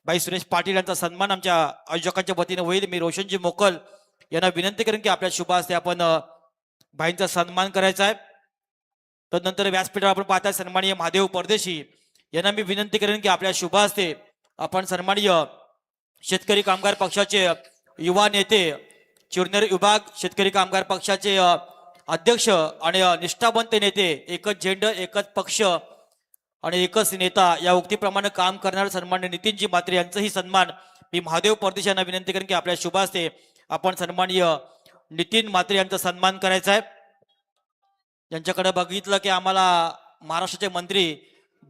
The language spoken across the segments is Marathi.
भाई सुरेश पाटील यांचा सन्मान आमच्या आयोजकांच्या वतीने होईल। मी रोशनजी मोकल यांना विनंती करेन की आपल्या शुभ हस्ते आपण भाईंचा सन्मान करायचा आहे। तदनंतर व्यासपीठावर आपण पाहताय सन्माननीय महादेव परदेशी यांना मी विनंती करेन की आपल्या शुभ हस्ते आपण सन्माननीय शेतकरी कामगार पक्षाचे युवा नेते, चुरनेर विभाग शेतकरी कामगार पक्षाचे अध्यक्ष आणि निष्ठावंत नेते, एकच झेंडा एकच पक्ष आणि एकच नेता या उक्तीप्रमाणे काम करणारे सन्माननीय नितीनजी म्हात्रे यांचाही सन्मान मी महादेव परदेशी यांना विनंती करेन की आपल्या शुभ हस्ते आपण सन्माननीय नितीन म्हात्रे यांचा सन्मान करायचा आहे। यांच्याकडे बघितलं की आम्हाला महाराष्ट्राचे मंत्री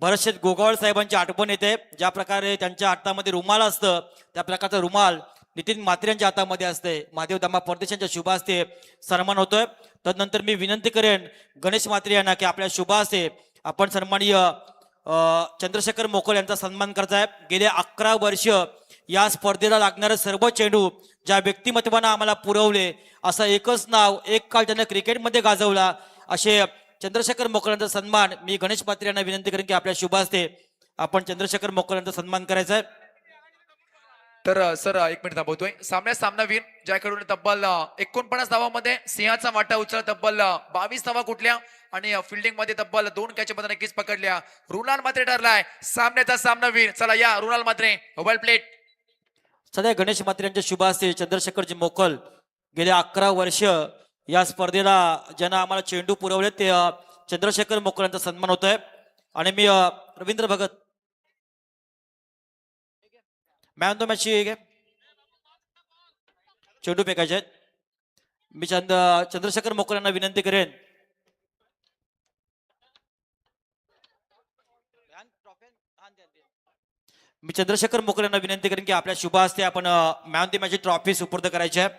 भरतशेठ गोगावळ साहेबांची आठवण येते। ज्या प्रकारे त्यांच्या हातामध्ये रुमाल असतं त्या प्रकारचा रुमाल नितीन म्हात्रे यांच्या हातामध्ये असते। महादेव दामा परदेशी यांच्या शुभ हस्ते सन्मान होतोय। तदनंतर मी विनंती करेन गणेश म्हात्रे यांना की आपल्या शुभ हस्ते आपण सन्माननीय चंद्रशेखर मोकल यांचा सन्मान करायचा आहे। गेले 11 वर्ष या स्पर्धेला लागणारे सर्व चेंडू ज्या व्यक्तिमत्वानं आम्हाला पुरवले, असं एकच नाव एक काळ त्यानं क्रिकेटमध्ये गाजवला असे चंद्रशेखर मोकल यांचा सन्मान मी गणेश म्हात्रे यांना विनंती करेन की आपल्या शुभ हस्ते आपण चंद्रशेखर मोकल यांचा सन्मान करायचा आहे। तर सर एक मिनिट थांबवतोय। सामनावीर ज्याकडून तब्बल 49 धावांमध्ये सिंहाचा वाटा उचलला, तब्बल 22 धावा कुठल्या आणि फिल्डिंग मध्ये तब्बल 2 कॅच मध्ये नक्कीच पकडल्या। रुणाल म्हात्रे ठरलाय सामन्याचा सामनावीर। चला या रुणाल म्हात्रे मोबाईल प्लेट। सध्या गणेश म्हात्रे यांच्या शुभ हस्ते चंद्रशेखरजी मोकल गेले 11 वर्ष या स्पर्धेला ज्यांना आम्हाला चेंडू पुरवले ते चंद्रशेखर मोकल यांचा सन्मान होतोय। आणि मी रवींद्र भगत मॅन तो मॅच चेंडू फेकायचे आहेत। मी चंद्रशेखर मोकल यांना विनंती करेन की आपल्या शुभ हस्ते आपण मॅन द मॅच ट्रॉफी सुपूर्द करायची आहे।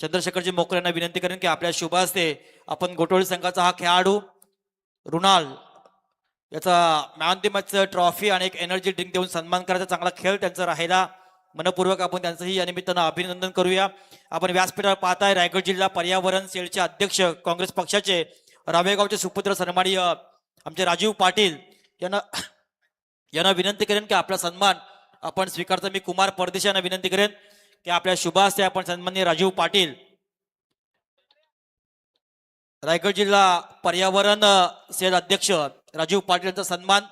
चंद्रशेखरजी मोकल यांना विनंती करेन की आपल्या शुभ हस्ते आपण गोटोळी संघाचा हा खेळाडू रुणाल याचा मॅन द मॅच ट्रॉफी आणि एक एनर्जी ड्रिंक देऊन सन्मान करायचा। चांगला खेळ त्यांचा राहिला, मनपूर्वक आपण त्यांचंही या निमित्तानं अभिनंदन करूया। आपण व्यासपीठावर पाहताय रायगड जिल्हा पर्यावरण सेलचे अध्यक्ष काँग्रेस पक्षाचे रावेगावचे सुपुत्र सन्माननीय आमचे राजीव पाटील यांना विनंती करेन की आपला सन्मान आपण स्वीकारता। मी कुमार परदेशी यांना विनंती करेन की आपल्या शुभ हस्ते आपण सन्माननीय राजीव पाटील रायगड जिल्हा पर्यावरण सेल अध्यक्ष राजीव पाटील यांचा सन्मान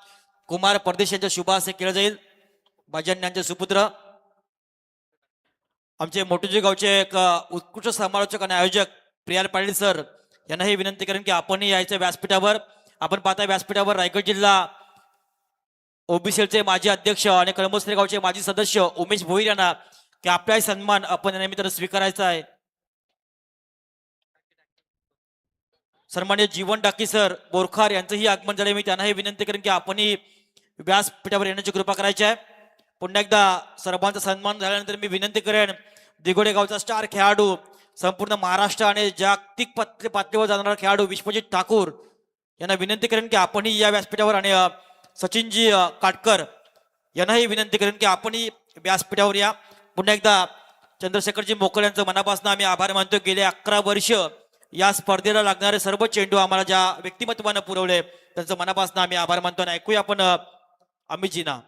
कुमार परदेशी यांच्या शुभ हस्ते केला जाईल। भजन यांचे सुपुत्र आमचे मोठोजी गावचे एक उत्कृष्ट समालोचक आणि आयोजक प्रियाल पाटील सर यांनाही विनंती करेन की आपणही यायचं व्यासपीठावर। आपण पाहता व्यासपीठावर रायगड जिल्हा ओबीसीचे माजी अध्यक्ष आणि कळमोसरे गावचे माजी सदस्य उमेश भोईर यांना की आपलाही सन्मान आपण या निमित्तानं स्वीकारायचा आहे। सन्माननीय जीवन डाकी सर बोरखार यांचंही आगमन झाले। मी त्यांनाही विनंती करेन की आपणही व्यासपीठावर येण्याची कृपा करायची आहे। पुन्हा एकदा सर्वांचा सन्मान झाल्यानंतर मी विनंती करेन दिगोडे गावचा स्टार खेळाडू, संपूर्ण महाराष्ट्र आणि जागतिक पातळीवर जाणारा खेळाडू विश्वजित ठाकूर यांना विनंती करेन की आपणही या व्यासपीठावर आणि सचिनजी काटकर यांनाही विनंती करेन की आपणही व्यासपीठावर या। पुन्हा एकदा चंद्रशेखरजी मोकल यांचं मनापासून आम्ही आभार मानतो। गेले 11 वर्ष या स्पर्धेला लागणारे सर्व चेंडू आम्हाला ज्या व्यक्तिमत्वानं पुरवले त्यांचं मनापासून आम्ही आभार मानतो। आणि ऐकूया आपण अमितजीना।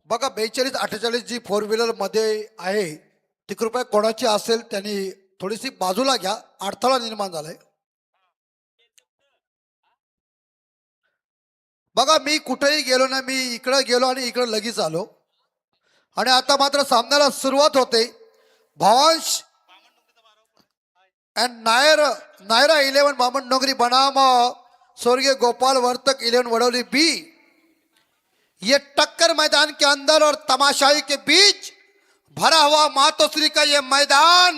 बघा 42-48 जी 4 व्हीलर मध्ये आहे ती कृपया कोणाची असेल त्यांनी थोडीशी बाजूला घ्या, अडथळा निर्माण झालाय। बघा मी कुठेही गेलो ना, मी इकडे गेलो आणि इकडे लगेच आलो आणि आता मात्र सामन्याला सुरुवात होते। भावांश एंड नायरा 11 बामण नगरी बनाम स्वर्गीय गोपाल वर्तक 11 वडोली बी। ये टक्कर मैदान के अंदर और तमाशाई के बीच भरा हुआ मातोश्री का ये मैदान,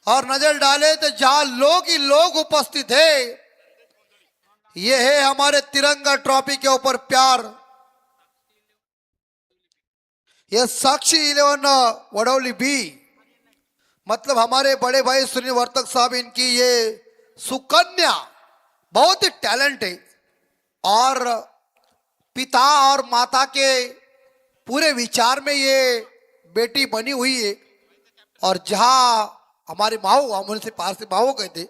और नजर डाले तो जहां लोग ही लोग उपस्थित है, ये है हमारे तिरंगा ट्रॉफी के ऊपर प्यार। ये साक्षी 11 वडोली बी मतलब हमारे बड़े भाई सुनील वर्तक साहब, इनकी ये सुकन्या बहुत ही टैलेंट है और पिता और माता के पूरे विचार में ये बेटी बनी हुई है। और जहां हमारे माओ, हम उनसे पारसी माओ कहते,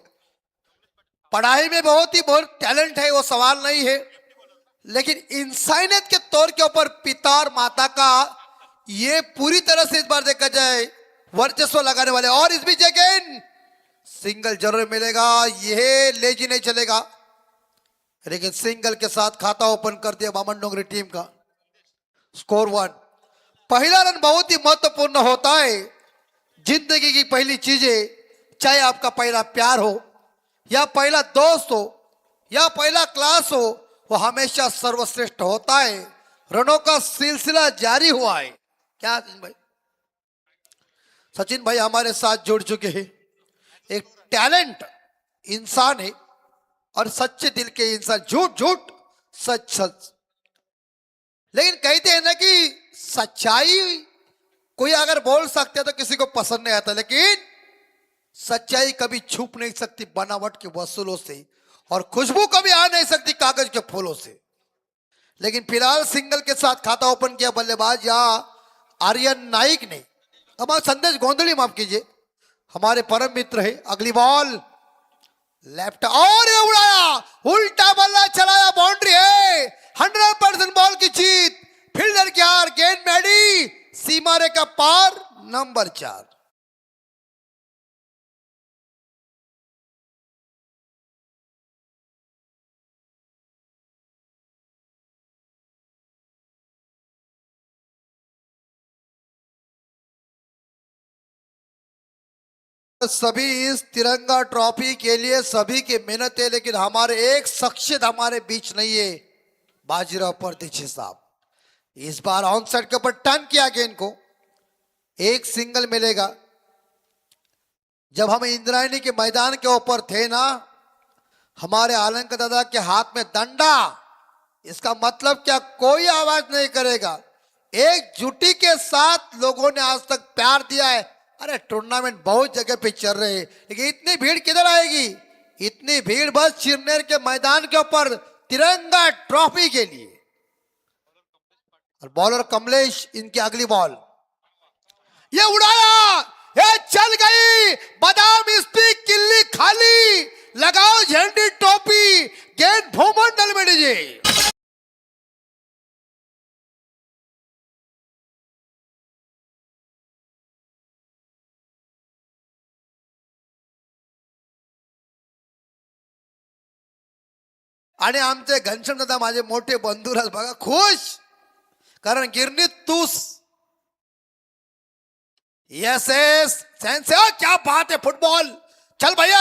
पढ़ाई में बहुत टैलेंट है, वो सवाल नहीं है, लेकिन इंसानियत के तौर के ऊपर पिता और माता का ये पूरी तरह से इस बार देखा जाए वर्चस्व लगाने वाले। और इस बीच अगेन सिंगल जरूर मिलेगा, यह लेजी नहीं चलेगा, लेकिन सिंगल के साथ खाता ओपन कर दिया बामन डोंगरी टीम का। स्कोर 1। पहला रन बहुत ही महत्वपूर्ण होता है। जिंदगी की पहली चीजें, चाहे आपका पहला प्यार हो या पहला दोस्त हो या पहला क्लास हो, वो हमेशा सर्वश्रेष्ठ होता है। रनों का सिलसिला जारी हुआ है। क्या सचिन भाई? सचिन भाई हमारे साथ जुड़ चुके हैं। एक टैलेंट इंसान है और सच्चे दिल के इंसान, झूठ झूठ सच सच। लेकिन कहते हैं ना कि सच्चाई कोई अगर बोल सकते तो किसी को पसंद नहीं आता, लेकिन सच्चाई कभी छुप नहीं सकती बनावट के वसूलों से, और खुशबू कभी आ नहीं सकती कागज के फूलों से। लेकिन फिलहाल सिंगल के साथ खाता ओपन किया बल्लेबाज या आर्यन नाइक ने। हमारा संदेश गोंधली, माफ कीजिए, हमारे परम मित्र है। अगली बॉल लेफ्ट और ये उड़ाया, उल्टा बल्ला चलाया, बाउंड्री है। 100% बॉल की जीत, फील्डर की हार, गेंद मैडी, सीमा रेखा पार, नंबर 4। सभी इस तिरंगा ट्रॉफी के लिए सभी की मेहनत है, लेकिन हमारे एक शख्सियत हमारे बीच नहीं है, बाजीराव परदेशी साहब। इस बार ऑन साइड के ऊपर टर्न किया गेंद को, एक सिंगल मिलेगा। जब हम इंद्रायणी के मैदान के ऊपर थे ना, हमारे आलंक दादा के हाथ में डंडा, इसका मतलब क्या, कोई आवाज नहीं करेगा। एक जुटी के साथ लोगों ने आज तक प्यार दिया है। अरे टूर्नामेंट बहुत जगह पे चल रहे हैं, लेकिन इतनी भीड़ किधर आएगी? इतनी भीड़ बस चिरनेर के मैदान के ऊपर तिरंगा ट्रॉफी के लिए। और बॉलर कमलेश, इनकी अगली बॉल, ये उड़ाया, ये चल गई, बादाम स्पी, किल्ली खाली, लगाओ झंडी टोपी, गेंद भूमंडल में दीजिए। आणि आमचे घनश्याम दादा माझे मोठे बंधू राहत बघा खुश, कारण गिरणीत तूस। यस यस सेंस, क्या बात है, फुटबॉल चल भैया,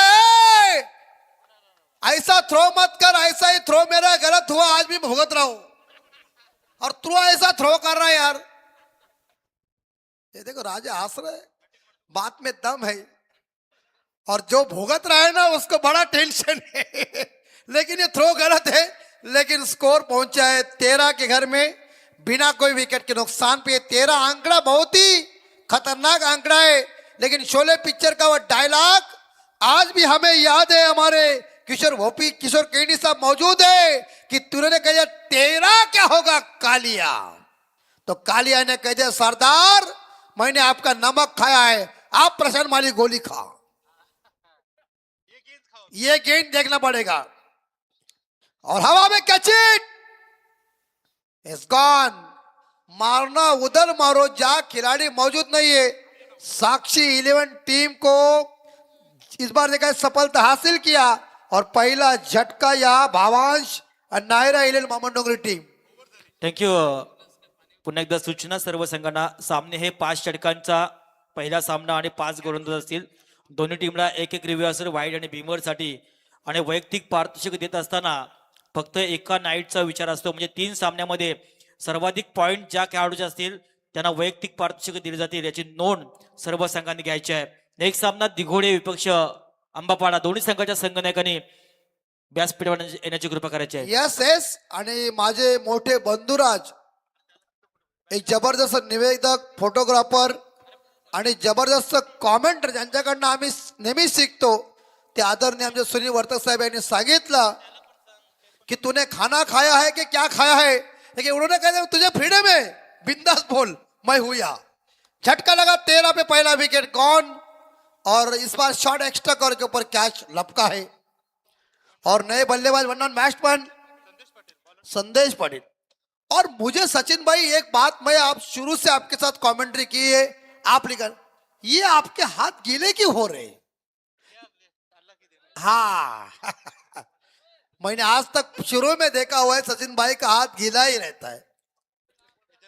ऐसा थ्रो मत कर, ऐसा ही थ्रो मेरा गलत हुआ, आज भी भुगत रहा हूं, और तू ऐसा थ्रो कर रहा है यार। ये देखो राजा हंस रहे, बात में दम है, और जो भुगत रहा है ना उसको बड़ा टेंशन है। लेकिन ये थ्रो गलत है, लेकिन स्कोर पहुंचा है 13 के घर में, बिना कोई विकेट के नुकसान पे। 13 आंकड़ा बहुत ही खतरनाक आंकड़ा है, लेकिन शोले पिक्चर का वो डायलॉग आज भी हमें याद है। हमारे किशोर भोपी, किशोर केनी साहब मौजूद है कि तूने कह दिया 13 क्या होगा कालिया, तो कालिया ने कह दिया सरदार मैंने आपका नमक खाया है, आप प्रशांत माली गोली खा। ये गेंद देखना पड़ेगा, और हवा में कैच इट, इट्स गॉन। मारना उधर मारो जहां खिलाड़ी मौजूद नहीं है। साक्षी 11 टीम को इस बार देखा सफलता हासिल किया, और पहला झटका या भावांश नायरा इलेल मामंडोंगरी टीम। थँक्यू। पुन्हा एकदा सूचना सर्व संघांना, सामने हे 5 षटकांचा पहिला सामना आणि 5 गोलंदाज असतील। दोन्ही टीमला एक एक रिव्ह्यू असेल वाईड आणि भीमर साठी, आणि वैयक्तिक पारितोषिक देत असताना फक्त एका नाईटचा विचार असतो, म्हणजे 3 सामन्यामध्ये सर्वाधिक पॉइंट ज्या खेळाडूचे असतील त्यांना वैयक्तिक पारितोषिक दिली जातील, याची नोंद सर्व संघांनी घ्यायची आहे। एक सामना दिघोडे विपक्ष अंबापाडा, दोन्ही संघाच्या संघनायकांनी व्यासपीठावर येण्याची कृपा करायची आहे। यस यस, आणि माझे मोठे बंधुराज, एक जबरदस्त निवेदक, फोटोग्राफर आणि जबरदस्त कॉमेंटर ज्यांच्याकडनं आम्ही नेहमी शिकतो, ते आदरणीय आमचे सुनील वर्तक साहेब यांनी सांगितलं कि तूने खाना खाया है कि क्या खाया है, लेकिन उन्होंने कहा तुझे फ्रीडम है, बिंदास बोल, मैं हूं यहाँ। झटका लगा, 13 पे पहला विकेट गॉन, और इस बार शॉट एक्स्ट्रा कवर के ऊपर कैच लपका है, और नए बल्लेबाज वरना मैच पॉइंट संदेश पाटिल। और मुझे सचिन भाई एक बात, मैं आप शुरू से आपके साथ कमेंट्री की है, आप लिखा ये आपके हाथ गीले क्यों हो रहे? हाँ मैंने आज तक शुरू में देखा हुआ है सचिन भाई का हाथ गीला ही रहता है,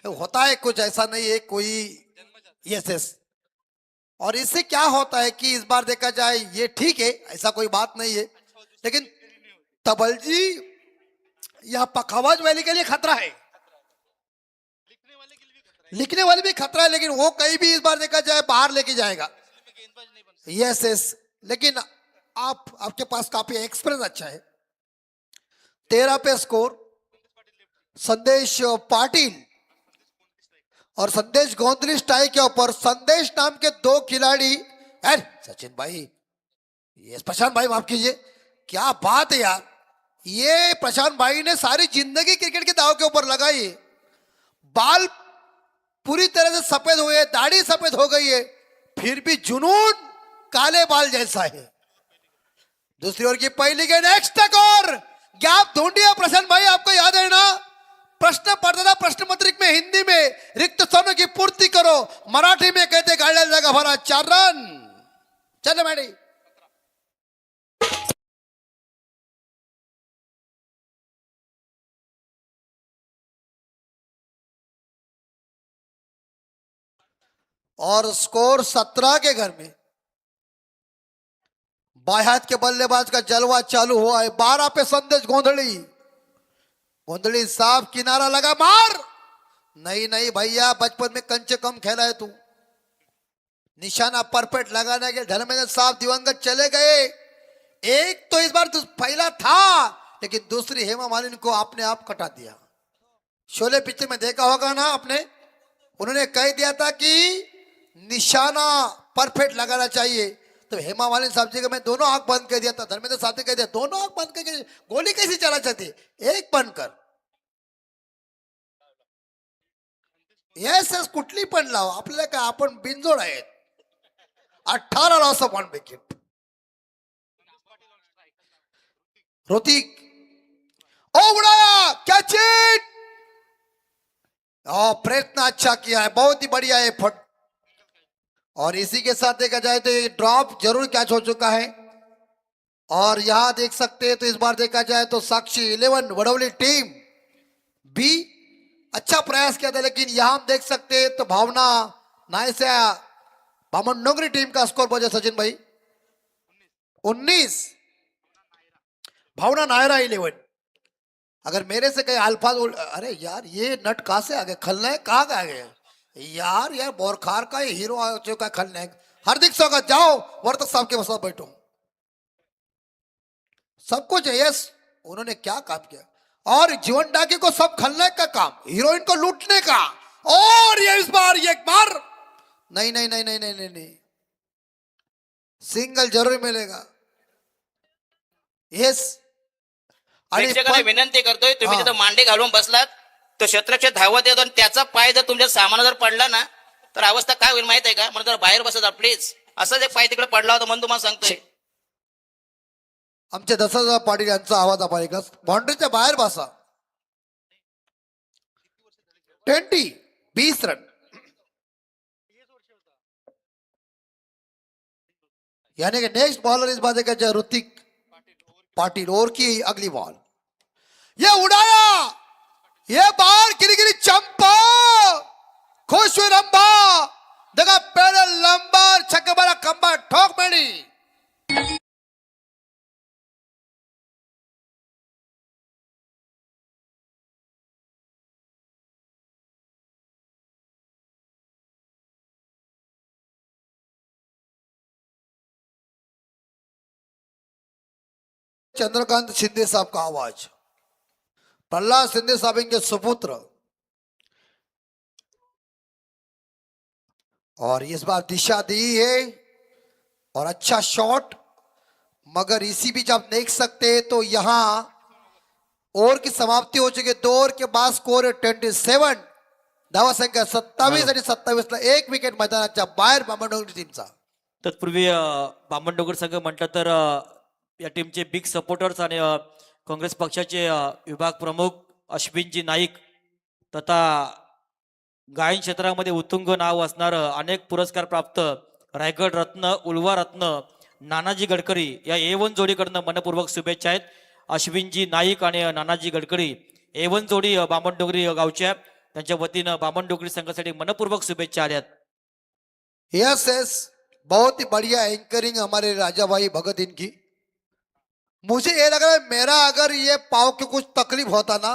होता है कुछ ऐसा नहीं है कोई। यस। और इससे क्या होता है कि इस बार देखा जाए ये ठीक है, ऐसा कोई बात नहीं है, लेकिन तबल जी यह पखावज वैली के लिए खतरा है, लिखने वाले भी खतरा है, लेकिन वो कहीं भी इस बार देखा जाए बाहर लेके जाएगा। यस, लेकिन आपके पास काफी एक्सपीरियंस अच्छा है। 13 पे स्कोर संदेश पाटिल और संदेश गोंदलिस टाई के ऊपर। संदेश नाम के 2 खिलाड़ी, अरे सचिन भाई, ये प्रशांत भाई माफ कीजिए, क्या बात है यार, ये प्रशांत भाई ने सारी जिंदगी क्रिकेट के दाव के ऊपर लगाई, बाल पूरी तरह से सफेद हुए, दाढ़ी सफेद हो गई है, फिर भी जुनून काले बाल जैसा है। दूसरी ओर की पहली गेंद, नेक्स्ट तक और गैप ढूंढिए प्रशांत भाई, आपको याद है ना प्रश्न पढ़ता था प्रश्न पत्रिक में, हिंदी में रिक्त स्थानों की पूर्ति करो, मराठी में कहते गाड्या जागा भरा। 4 रन। चलो मैडी। और स्कोर 17 के घर में। बाएं हाथ के बल्लेबाज का जलवा चालू हुआ है। 12 पे संदेश गोंधली, गोंधली साहब किनारा लगा, मार नहीं भैया, बचपन में कंचे कम खेला है तू। निशाना परफेक्ट लगाने के धर्मेंद्र साहब दिवंगत चले गए। एक तो इस बार तो पहला था, लेकिन दूसरी हेमा मालिनी को आपने आप कटा दिया। शोले पिक्चर में देखा होगा ना आपने, उन्होंने कह दिया था कि निशाना परफेक्ट लगाना चाहिए, तो हेमा मालिनी साहब जी का मैं दोनों आंख बंद कर दिया था, धर्मेंद्र साहब ने कह दिया दोनों आंख बंद करके गोली कैसी चला सकती, एक बंद कर। येस कुठली पण लाव, आपल्याला काय, आपण बिनजोड आहेत। 18 लॉस ऑफ 1 विकेट। ऋतिक ओ उड़ाया, कैच इट। प्रयत्न अच्छा किया है, बहुत ही बढ़िया है फट। और इसी के साथ देखा जाए तो ये ड्रॉप जरूर कैच हो चुका है। और यहां देख सकते हैं तो इस बार देखा जाए तो साक्षी 11 वडवली टीम भी अच्छा प्रयास किया था, लेकिन यहां हम देख सकते हैं तो भावना नायसा बामनडोंगरी टीम का स्कोर बजा सचिन भाई 19, भावना नायरा 11। अगर मेरे से कहीं अल्फाज अरे यार ये नट कहां से आ गए, खलनायक कहां आ गए यार बोरखार का ये हीरो आ चुका है खलनायक। हार्दिक स्वागत, जाओ वर्तक साहब के साथ बैठो। सब कुछ है, यस उन्होंने क्या काम किया। और जीवन डाके को सब खलनायक का काम, हीरोइन को लूटने का। और ये इस बार ये बार नहीं, सिंगल जरूर मिलेगा। यस प्रेक्षकांना विनंती करतोय, तुम्ही तिथं मांडे घालून बसलात तो शत्रक्ष धावत येतो आणि त्याचा पाय जर तुमच्या सामान जर पडला ना तर अवस्था काय होईल माहित आहे का? म्हणून जर बाहेर बसत प्लीज. असाच एक पाय तिकडे पडला होता म्हणून तुम्हाला सांगतोय. आमचे दशरथ पाटील यांचा आवाज आपण ऐकला, बाउंड्रीच्या बाहेर बसा। 20 रन। यानी कि नेक्स्ट बॉलर इस बात का ऋतिक पाटिल। और की अगली बॉल, ये उड़ाया, ये बार गिरी चंपा, खुश हुई रंबा, देखा पेड़ लंबा, छक्का बड़ा खंबा, ठोक मेरी। चंद्रकांत शिंदे साहब का आवाज, प्रहलाद शिंदे साहब इनके सुपुत्र। और इस बार दिशा दी है और अच्छा शॉट, मगर इसी बीच आप देख सकते हैं तो यहां ओव्हर की समाप्ती हो चुकी है। 2 ओव्हर के बाद स्कोर है 27, धावा संख्या 27 आणि 27 ला 1 विकेट मैदानाच्या बाहेर बामनडोंगरी टीमचा। तत्पूर्वी बामनडोंगर संघ म्हटलं तर या टीमचे बिग सपोर्टर्स आणि काँग्रेस पक्षाचे विभाग प्रमुख अश्विनजी नाईक तथा गायन क्षेत्रामध्ये उत्तुंग नाव असणारं अनेक पुरस्कार प्राप्त रायगड रत्न उल्वा रत्न नानाजी गडकरी या A1 जोडीकडनं मनपूर्वक शुभेच्छा आहेत. अश्विनजी नाईक आणि नानाजी गडकरी A1 जोडी बामणडोंगरी गावच्या त्यांच्या वतीनं बामणडोंगरी संघासाठी मनपूर्वक शुभेच्छा आल्यात. यस यस, बहुत ही बढ़िया एंकरिंग हमारे राजा भाई भगत इनकी. मुझे ये लग रहा है मेरा अगर ये पाव के कुछ तकलीफ होता ना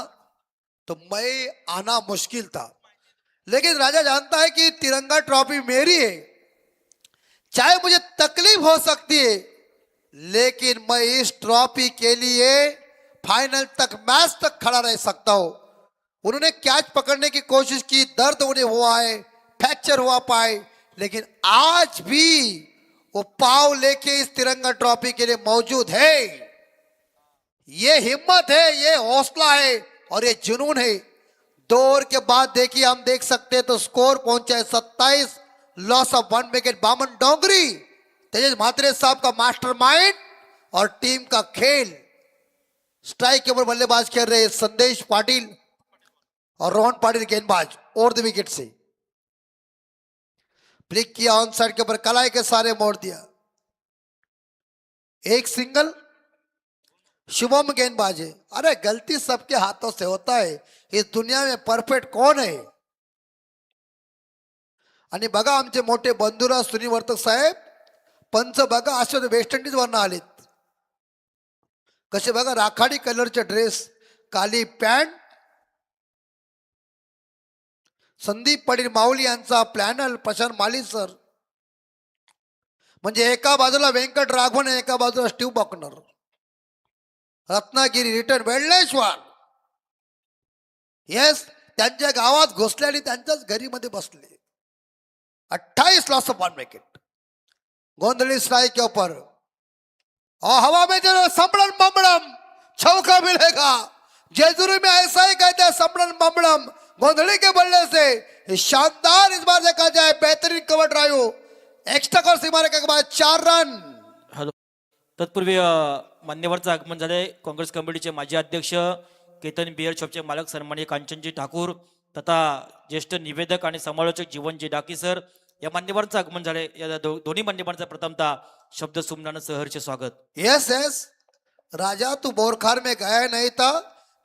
तो मैं आना मुश्किल था, लेकिन राजा जानता है कि तिरंगा ट्रॉफी मेरी है, चाहे मुझे तकलीफ हो सकती है लेकिन मैं इस ट्रॉफी के लिए फाइनल तक मैच तक खड़ा रह सकता हूं. उन्होंने कैच पकड़ने की कोशिश की, दर्द उन्हें हुआ है, फ्रैक्चर हुआ पाए, लेकिन आज भी वो पाव लेके इस तिरंगा ट्रॉफी के लिए मौजूद है. ये हिम्मत है, ये हौसला है और ये जुनून है. 2 ओवर के बाद देखिए, हम देख सकते हैं तो स्कोर पहुंचा है 27, लॉस ऑफ 1 विकेट. बामन डोंगरी तेजस म्हात्रे साहब का मास्टरमाइंड और टीम का खेल. स्ट्राइक के ऊपर बल्लेबाज खेल रहे संदेश पाटिल और रोहन पाटिल गेंदबाज ओवर द विकेट से. फ्लिक किया ऑन साइड के ऊपर, कलाई के सारे मोड़ दिया. एक सिंगल, शुभम गेंदबाज है. अरे गलती सबके हाथों से होता है, इस दुनिया में परफेक्ट कौन है. आणि बघा आमचे मोठे बंधुराज सुनील वर्तक साहेब, पंच बघा असे वेस्ट इंडिज वरनं आलेत. कसे बघा, राखाडी कलरचे ड्रेस, काली पॅन्ट. संदीप पाटील माऊली यांचा प्लॅनल, प्रशांत माली सर. म्हणजे एका बाजूला व्यंकट राघवन, एका बाजूला स्टीव्ह बॉकनर. रत्नागिरी रिटर्न वेल्लेश्वर. येस, त्यांच्या गावात घुसले आणि त्यांच्याच घरी मध्ये बसले. 28 लॉस ऑफ 1 विकेट. गोंधली स्ट्राइक के ऊपर और हवा में जो संबड़न बम्बड़म चौका मिलेगा. जेजुरी में ऐसा ही कहते हैं, संबड़न बम्बड़म. गोंधली के बल्ले से शानदार इस बार देखा जाए, बेहतरीन कवर ड्राइव, एक्स्ट्रा कोर्स मारने के बाद 4 रन. हॅलो, तत्पूर्वी मान्यवरचं आगमन झाले. काँग्रेस कमिटीचे माजी अध्यक्ष, केतन बियर शॉपचे मालक सन्माननीय कांचनजी ठाकूर तथा ज्येष्ठ निवेदक आणि समालोचक जीवनजी डाकी सर या मान्यवरांचं आगमन झाले. या दोन्ही मान्यवरांचं प्रथमतः शब्द सुमनानं सहर्ष स्वागत. यस यस, राजा तू बोरखार में गया नहीं था,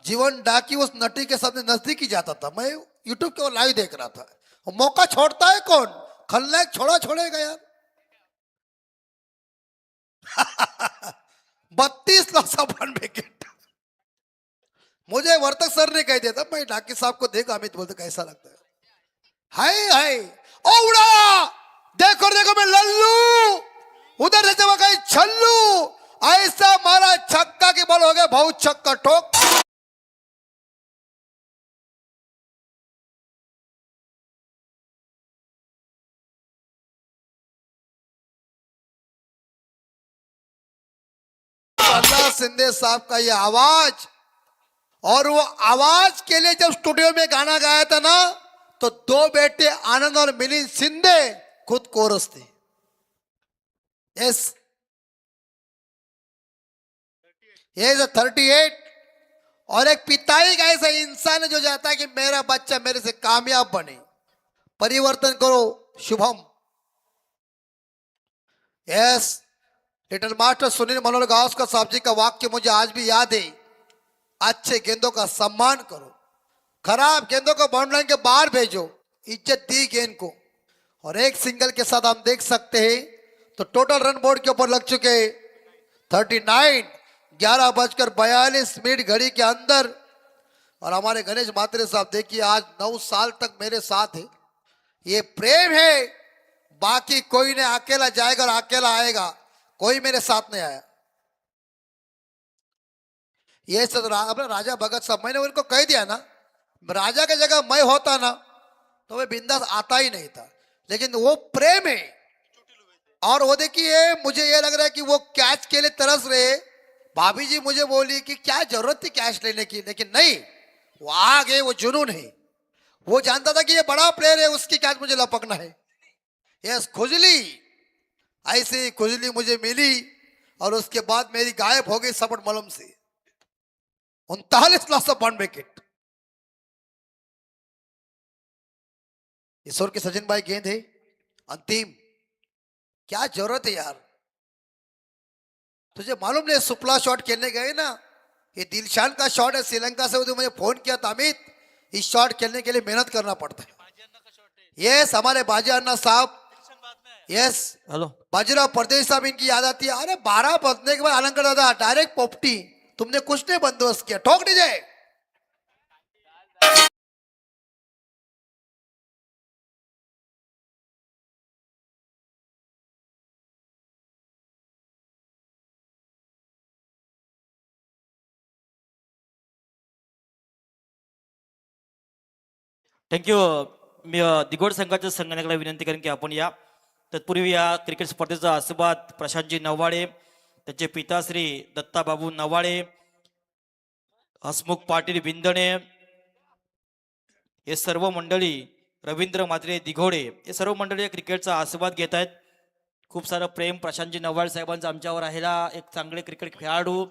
जीवन डाकी उस नटी के सामने नजदीक ही जाता था. मैं यूट्यूब के लाइव देख रहा था. मौका छोड़ता है कौन, खलनायक छोड़ेगा यार. 32 लॉस ऑफ 1 विकेट. मुझे वर्तक सर ने कह दिया था, मैं डाकी साहब को देखा, अमित बोलते कैसा लगता है. हाय उड़ा, देखो मैं लल्लू, उधर से जब गए छल्लू, ऐसा मारा छक्का की बॉल हो गया बहुत छक्का ठोक. प्रहलाद सिंधे साहब का ये आवाज, और वो आवाज के लिए जब स्टूडियो में गाना गाया था ना, तो 2 बेटे आनंद और मिलिंद सिंधे खुद कोरस थे. यस, ये 38. और एक पिता ही का ऐसा इंसान है जो चाहता है कि मेरा बच्चा मेरे से कामयाब बने. परिवर्तन करो Shubham. Yes, little master Sunil Manohar Gavaskar साहब जी का वाक्य मुझे आज भी याद है, अच्छे गेंदों का सम्मान करो, खराब गेंदों को बाउंड्री लाइन के बाहर भेजो, इज्जत दी गेंद को. और एक सिंगल के साथ हम देख सकते हैं तो टोटल रन बोर्ड के ऊपर लग चुके 39. 11:42 घड़ी के अंदर. और हमारे गणेश म्हात्रे साहब देखिए, आज 9 साल तक मेरे साथ है. ये प्रेम है, बाकी कोई ने अकेला जाएगा और अकेला आएगा, कोई मेरे साथ नहीं आया. ये सब अपना राजा भगत साहब, मैंने उनको कह दिया ना, राजा की जगह मैं होता ना तो मैं बिंदास आता ही नहीं था. लेकिन वो प्रेम है. और वो देखिए, मुझे ये लग रहा है कि वो कैच के लिए तरस रहे. भाभी जी मुझे बोली कि क्या जरूरत थी कैच लेने की, लेकिन नहीं, वो आ गए. वो जुनून है, वो जानता था कि ये बड़ा प्लेयर है, उसकी कैच मुझे लपकना है. यस, खुजली, ऐसी खुजली मुझे मिली और उसके बाद मेरी गायब हो गई सपट मलम से. 39 लॉस ऑफ 1 विकेट. इस ओवर के सचिन भाई गेंद है अंतिम। क्या जरूरत है यार, तुझे मालूम नहीं सुपला शॉट खेलने गए ना, ये दिलशान का शॉट है श्रीलंका से। तो मुझे फोन किया था अमित, इस शॉट खेलने के लिए मेहनत करना पड़ता है। यस हमारे बाजी अन्ना साहब, यस हॅलो बाजीराव परदेश साहब इनकी याद आती है। अरे 12 बजने के बाद अलंकार दादा डायरेक्ट पोपटी, तुमने कुछ नहीं बंदोबस्त किया, ठोक दीजिए। थँक्यू. मी दिगोड संघाच्या संघटनाकडे विनंती करेन की आपण या. तत्पूर्वी या क्रिकेट स्पर्धेचा आशीर्वाद प्रशांतजी नवाडे, त्यांचे पिताश्री दत्ताबाबू नवाडे, हसमुख पाटील विंदणे, हे सर्व मंडळी, रवींद्र म्हात्रे दिघोडे, हे सर्व मंडळी या क्रिकेटचा आशीर्वाद घेत आहेत. खूप सारं प्रेम प्रशांतजी नवाडे साहेबांचं आमच्यावर आहेला. एक चांगले क्रिकेट खेळाडू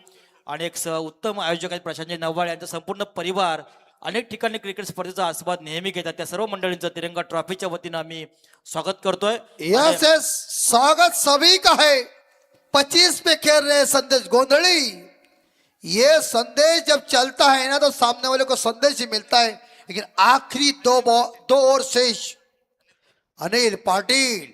आणि एक उत्तम आयोजक आहेत प्रशांतजी नवाडे, यांचा संपूर्ण परिवार अनेक ठिकाणी क्रिकेट स्पर्धेचा आस्वाद नेहमी घेतात. त्या सर्व मंडळींचं तिरंगा ट्रॉफीच्या वतीनं आम्ही स्वागत करतोय. यस यस स्वागत सभी का है। 25 पे खेल रहे संदेश गोंधली, ये संदेश जब चलता है ना तो सामने वाले को संदेश ही मिलता है। लेकिन आखिरी दो ओवर शेष, अनिल पाटिल,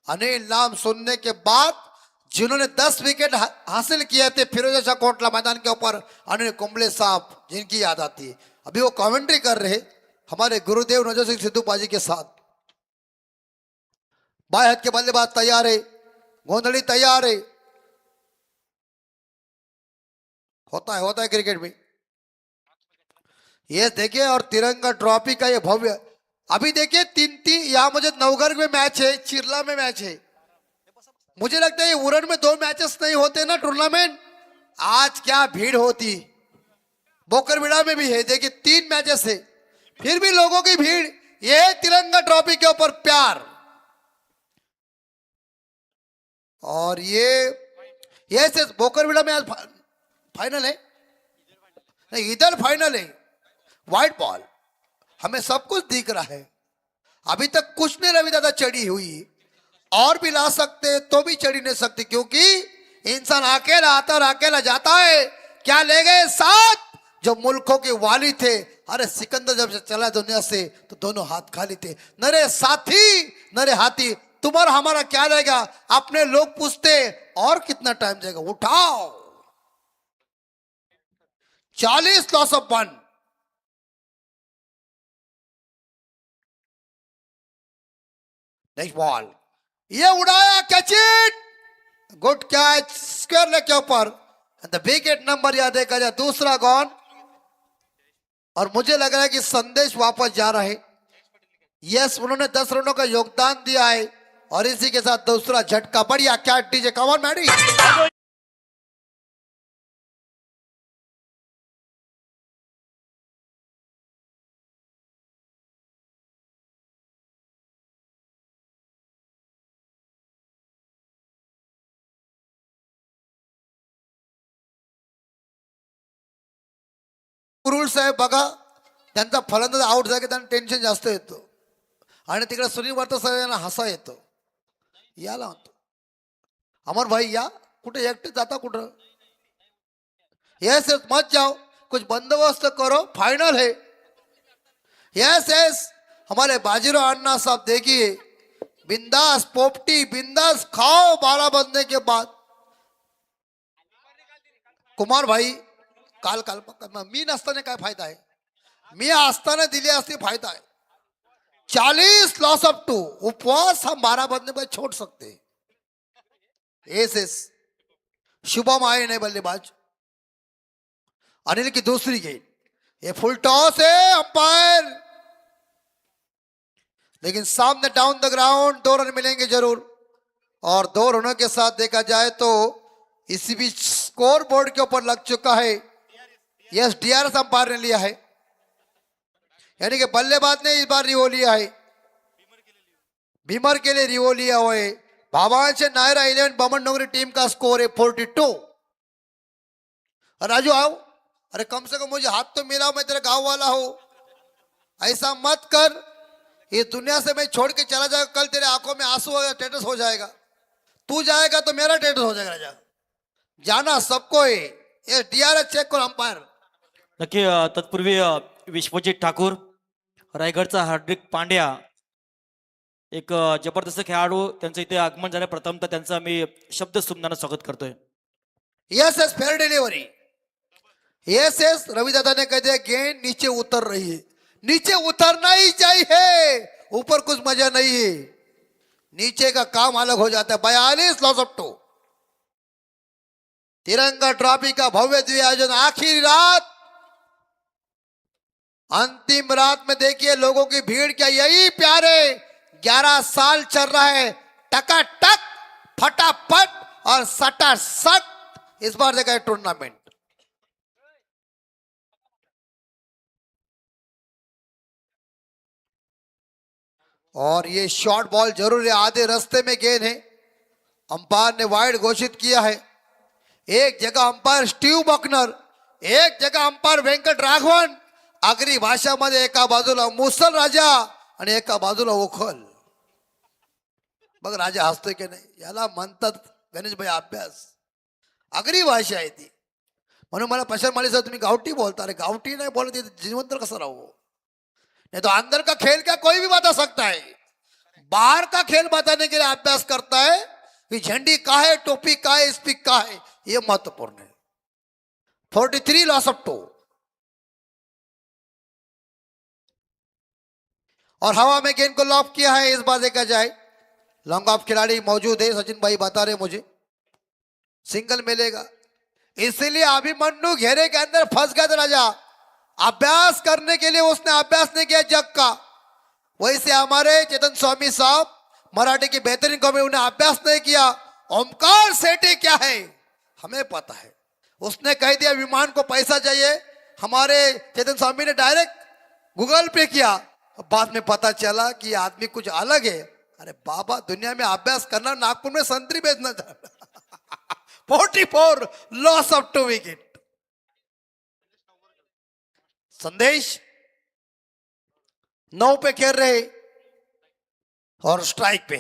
अनिल नाम सुनने के बाद जिन्होंने 10 विकेट हासिल किए थे फिरोजा कोटला मैदान के ऊपर, अनिल कुंबले साहब, जिनकी याद आती है। अभी वो कमेंट्री कर रहे हमारे गुरुदेव नजर सिंह सिद्धू पाजी के साथ। बाएं हाथ के बल्लेबाज तैयार है, गोंधली तैयार है। होता है क्रिकेट में ये देखिए। और तिरंगा ट्रॉफी का ये भव्य, अभी देखिए 3-3 यहाँ मुझे नवगढ़ में मैच है, चिरला में मैच है। मुझे लगता है उरण में 2 मैचेस नहीं होते ना टूर्नामेंट, आज क्या भीड़ होती। बोकरविड़ा में भी है, देखिए 3 मैचेस है, फिर भी लोगों की भीड़। ये तिरंगा ट्रॉफी के ऊपर प्यार। और ये से बोकरविड़ा में आज फाइनल है, नहीं इधर फाइनल है। व्हाइट बॉल हमें सब कुछ दिख रहा है, अभी तक कुछ नहीं रवि दादा चढ़ी हुई, और भी ला सकते तो भी चढ़ी नहीं सकती, क्योंकि इंसान अकेला आता और अकेला जाता है। क्या ले गए साथ जो मुल्कों के वाली थे। अरे सिकंदर जब से चला दुनिया से तो दोनों हाथ खाली थे। नरे साथी नरे हाथी, तुम्हारा हमारा क्या रहेगा। अपने लोग पूछते और कितना टाइम जाएगा, उठाओ। 40 लॉस ऑफ 1। नेक्स्ट बॉल, ये उड़ाया, catch it, good catch, square leg के ऊपर। द विकेट नंबर याद देखा जाए, दूसरा गॉन। और मुझे लग रहा है कि संदेश वापस जा रहे। यस उन्होंने 10 रनों का योगदान दिया है, और इसी के साथ दूसरा झटका। बढ़िया catch DJ, come on Maddy. Rules आहे बघा, त्यांचा फलंदाज आउट झाला की त्यांना टेन्शन जास्त येतं, आणि तिकडे सुनील वर्तक यांना हसा येतो। याला म्हणतो अमर भाई या, कुठे एकटे जाता कुठं। यस यस मत जाओ, कुछ बंदोबस्त करो, फाइनल है। यस यस हमारे बाजीराव अन्ना साहब देखिए, बिंदास पोपटी, बिंदास खाओ 12 बजने के बाद। कुमार भाई काल मी नसताना काय फायदा आहे, मी असताना दिली असती फायदा आहे। 40 लॉस ऑफ 2, उपवास हम 12 बजने पर छोड़ सकते। एस शुभम आए नहीं बल्लेबाज। अनिल की दूसरी गेंद, ये फुल टॉस है, अंपायर, लेकिन सामने डाउन द ग्राउंड 2 रन मिलेंगे जरूर। और 2 रनों के साथ देखा जाए तो इसी बीच स्कोर बोर्ड के ऊपर लग चुका है। यस डीआरएस अंपायर ने लिया है, यानी कि बल्लेबाज ने इस बार रिवो लिया है, बीमर के लिए रिवो लिया हुआ है। भावांश नायरा 11 बमन डोंगरी टीम का स्कोर है 42। राजू आओ, अरे कम से कम मुझे हाथ तो मिलाओ, मैं तेरा गांव वाला हूं। ऐसा मत कर ये दुनिया से मैं छोड़ के चला जाएगा, कल तेरे आंखों में आंसू होगा, टेटस हो जाएगा। तू जाएगा तो मेरा टेटस हो जाएगा राजा। जाना सबको है। ये डीआरएस चेक करो अंपायर। नक्की तत्पूर्वी विश्वजित ठाकूर, रायगडचा हार्दिक पांड्या, एक जबरदस्त खेळाडू, त्यांचं इथे आगमन झालं। प्रथमतः त्यांचं मी शब्द सुमनानं स्वागत करतोय। Yes yes fair delivery. Yes yes Ravi दादा ने कह दिया गेंद नीचे उतर रही है, नीचे उतरना ही चाहिए, ऊपर कुछ मजा नहीं है, नीचे का काम अलग हो जाता है। 42 लॉस ऑफ 2। तिरंगा ट्रॉफी का भव्य दिव्य आयोजन आखिरी रात, अंतिम रात में देखिए लोगों की भीड़ क्या, यही प्यारे 11 साल चल रहा है, टकाटक फटाफट और सटासट इस बार देखा है टूर्नामेंट। और ये शॉर्ट बॉल जरूर है, आधे रास्ते में गेंद है, अंपायर ने वाइड घोषित किया है। एक जगह अंपायर स्टीव बकनर, एक जगह अंपायर वेंकट राघवन, आगरी भाषामध्ये एका बाजूला मुसल राजा आणि एका बाजूला ओखल। बघ राजा हसतोय की नाही, याला म्हणतात गणेशभाई अभ्यास, आगरी भाषा आहे ती। म्हणून मला प्रशांत माळी साहेब तुम्ही गावठी बोलता, अरे गावठी नाही बोलत जिवंत कसं राहू? नहीं तो अंदर का खेल क्या कोई भी बता सकता है, बाहर का खेल बताने के लिए अभ्यास करता है कि झंडी का है, टोपी का है, स्पीक का है, ये महत्वपूर्ण है। 43 लॉस ऑफ 2। और हवा में गेंद को लॉक किया है। इस बार देखा जाए लॉन्ग ऑफ खिलाड़ी मौजूद है, सचिन भाई बता रहे मुझे सिंगल मिलेगा, इसीलिए अभिमन्यु घेरे के अंदर फंस गया था राजा। अभ्यास करने के लिए उसने अभ्यास नहीं किया जग का, वैसे हमारे चेतन स्वामी साहब मराठी की बेहतरीन कॉमेडी, उन्हें अभ्यास नहीं किया। ओमकार सेठी क्या है हमें पता है, उसने कह दिया विमान को पैसा चाहिए, हमारे चेतन स्वामी ने डायरेक्ट गूगल पे किया, बाद में पता चला कि आदमी कुछ अलग है। अरे बाबा, दुनिया में अभ्यास करना, नागपुर में संतरी बेचना चाहता। 44 लॉस ऑफ 2 विकेट। संदेश 9 पे खेल रहे और स्ट्राइक पे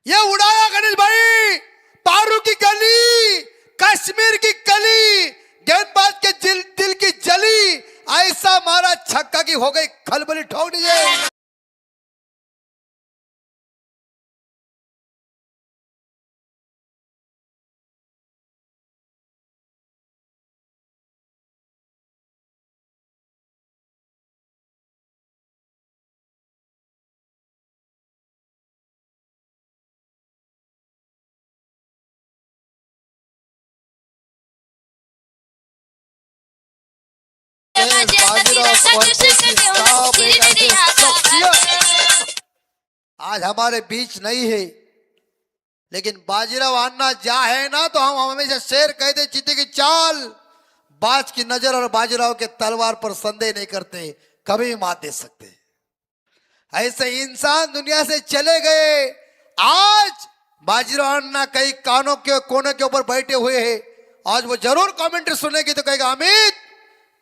ये उड़ाया गणेश भाई, पारू की गली, कश्मीर की गली, गेंदबाज के दिल की जली, ऐसा मारा छक्का की हो गई खलबली। ठोक दीजिए। आज हमारे बीच नहीं है, लेकिन बाजीराव अन्ना जा है ना, तो हम हमेशा शेर कहते चीते की चाल, बाज की नजर और बाजीराव के तलवार पर संदेह नहीं करते, कभी भी मात दे सकते। ऐसे इंसान दुनिया से चले गए। आज बाजीराव अन्ना कई कानों के कोने के ऊपर बैठे हुए हैं, आज वो जरूर कमेंट्री सुनेगी तो कहेगा अमित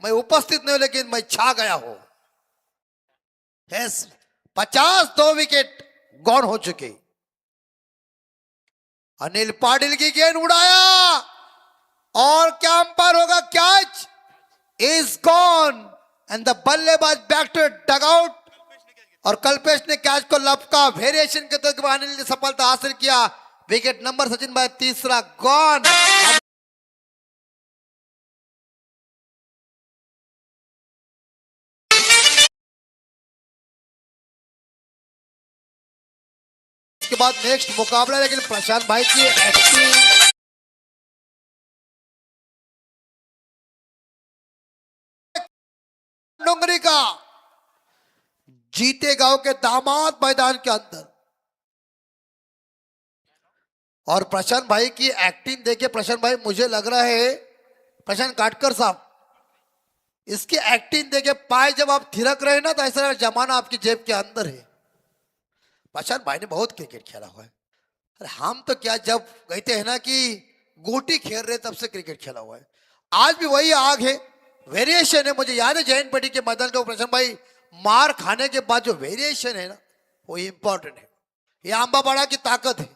मैं उपस्थित नहीं हूं लेकिन मैं छा गया हूं। 52 विकेट गॉन हो चुके। अनिल पाटिल की गेंद उड़ाया और क्या अंपायर होगा, catch is gone end the बल्लेबाज बैक टू डगआउट। और कल्पेश ने कैच को लपका, वेरिएशन के तौर पर अनिल ने सफलता हासिल किया। विकेट नंबर सचिन भाई तीसरा गॉन। इसके बाद नेक्स्ट मुकाबला, लेकिन प्रशांत भाई की एक्टिंग डोंगरी का जीते गांव के दामाद मैदान के अंदर, और प्रशांत भाई की एक्टिंग देखिए। प्रशांत भाई मुझे लग रहा है, प्रशांत काटकर साहब, इसकी एक्टिंग देखिए, पाए जब आप थिरक रहे ना तो ऐसा जमाना आपकी जेब के अंदर है। प्रशांत भाई ने बहुत क्रिकेट खेला हुआ है। अरे हम तो क्या, जब कहते हैं ना कि गोटी खेल रहे तब से क्रिकेट खेला हुआ है। आज भी वही आग है, वेरिएशन है। मुझे याद है जैन पेटी के मैदान का प्रशांत भाई मार खाने के बाद जो वेरिएशन है ना वो इंपॉर्टेंट है। ये आंबापाड़ा की ताकत है।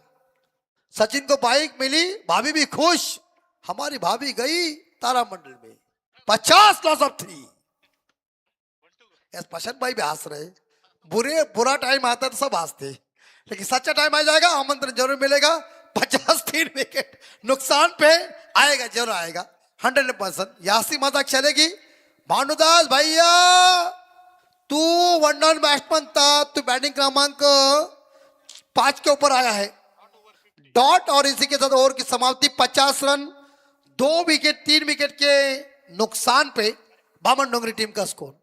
सचिन को बाइक मिली, भाभी भी खुश। हमारी भाभी गई तारामंडल में 50 लॉस ऑफ 3। प्रशांत भाई भी हंस रहे। बुरा टाइम आता है तो सब हंसते, लेकिन सच्चा टाइम आ जाएगा आमंत्रण जरूर मिलेगा। 53 विकेट नुकसान पे आएगा, जरूर आएगा 100%। यासी मजाक चलेगी। भानुदास भैया तू वन डाउन बैट्समैन था, तू बैटिंग क्रमांक 5 के ऊपर आया है। डॉट और इसी के साथ ओवर की समाप्ति 50 रन 2 विकेट 3 विकेट के नुकसान पे बामन डोंगरी टीम का स्कोर।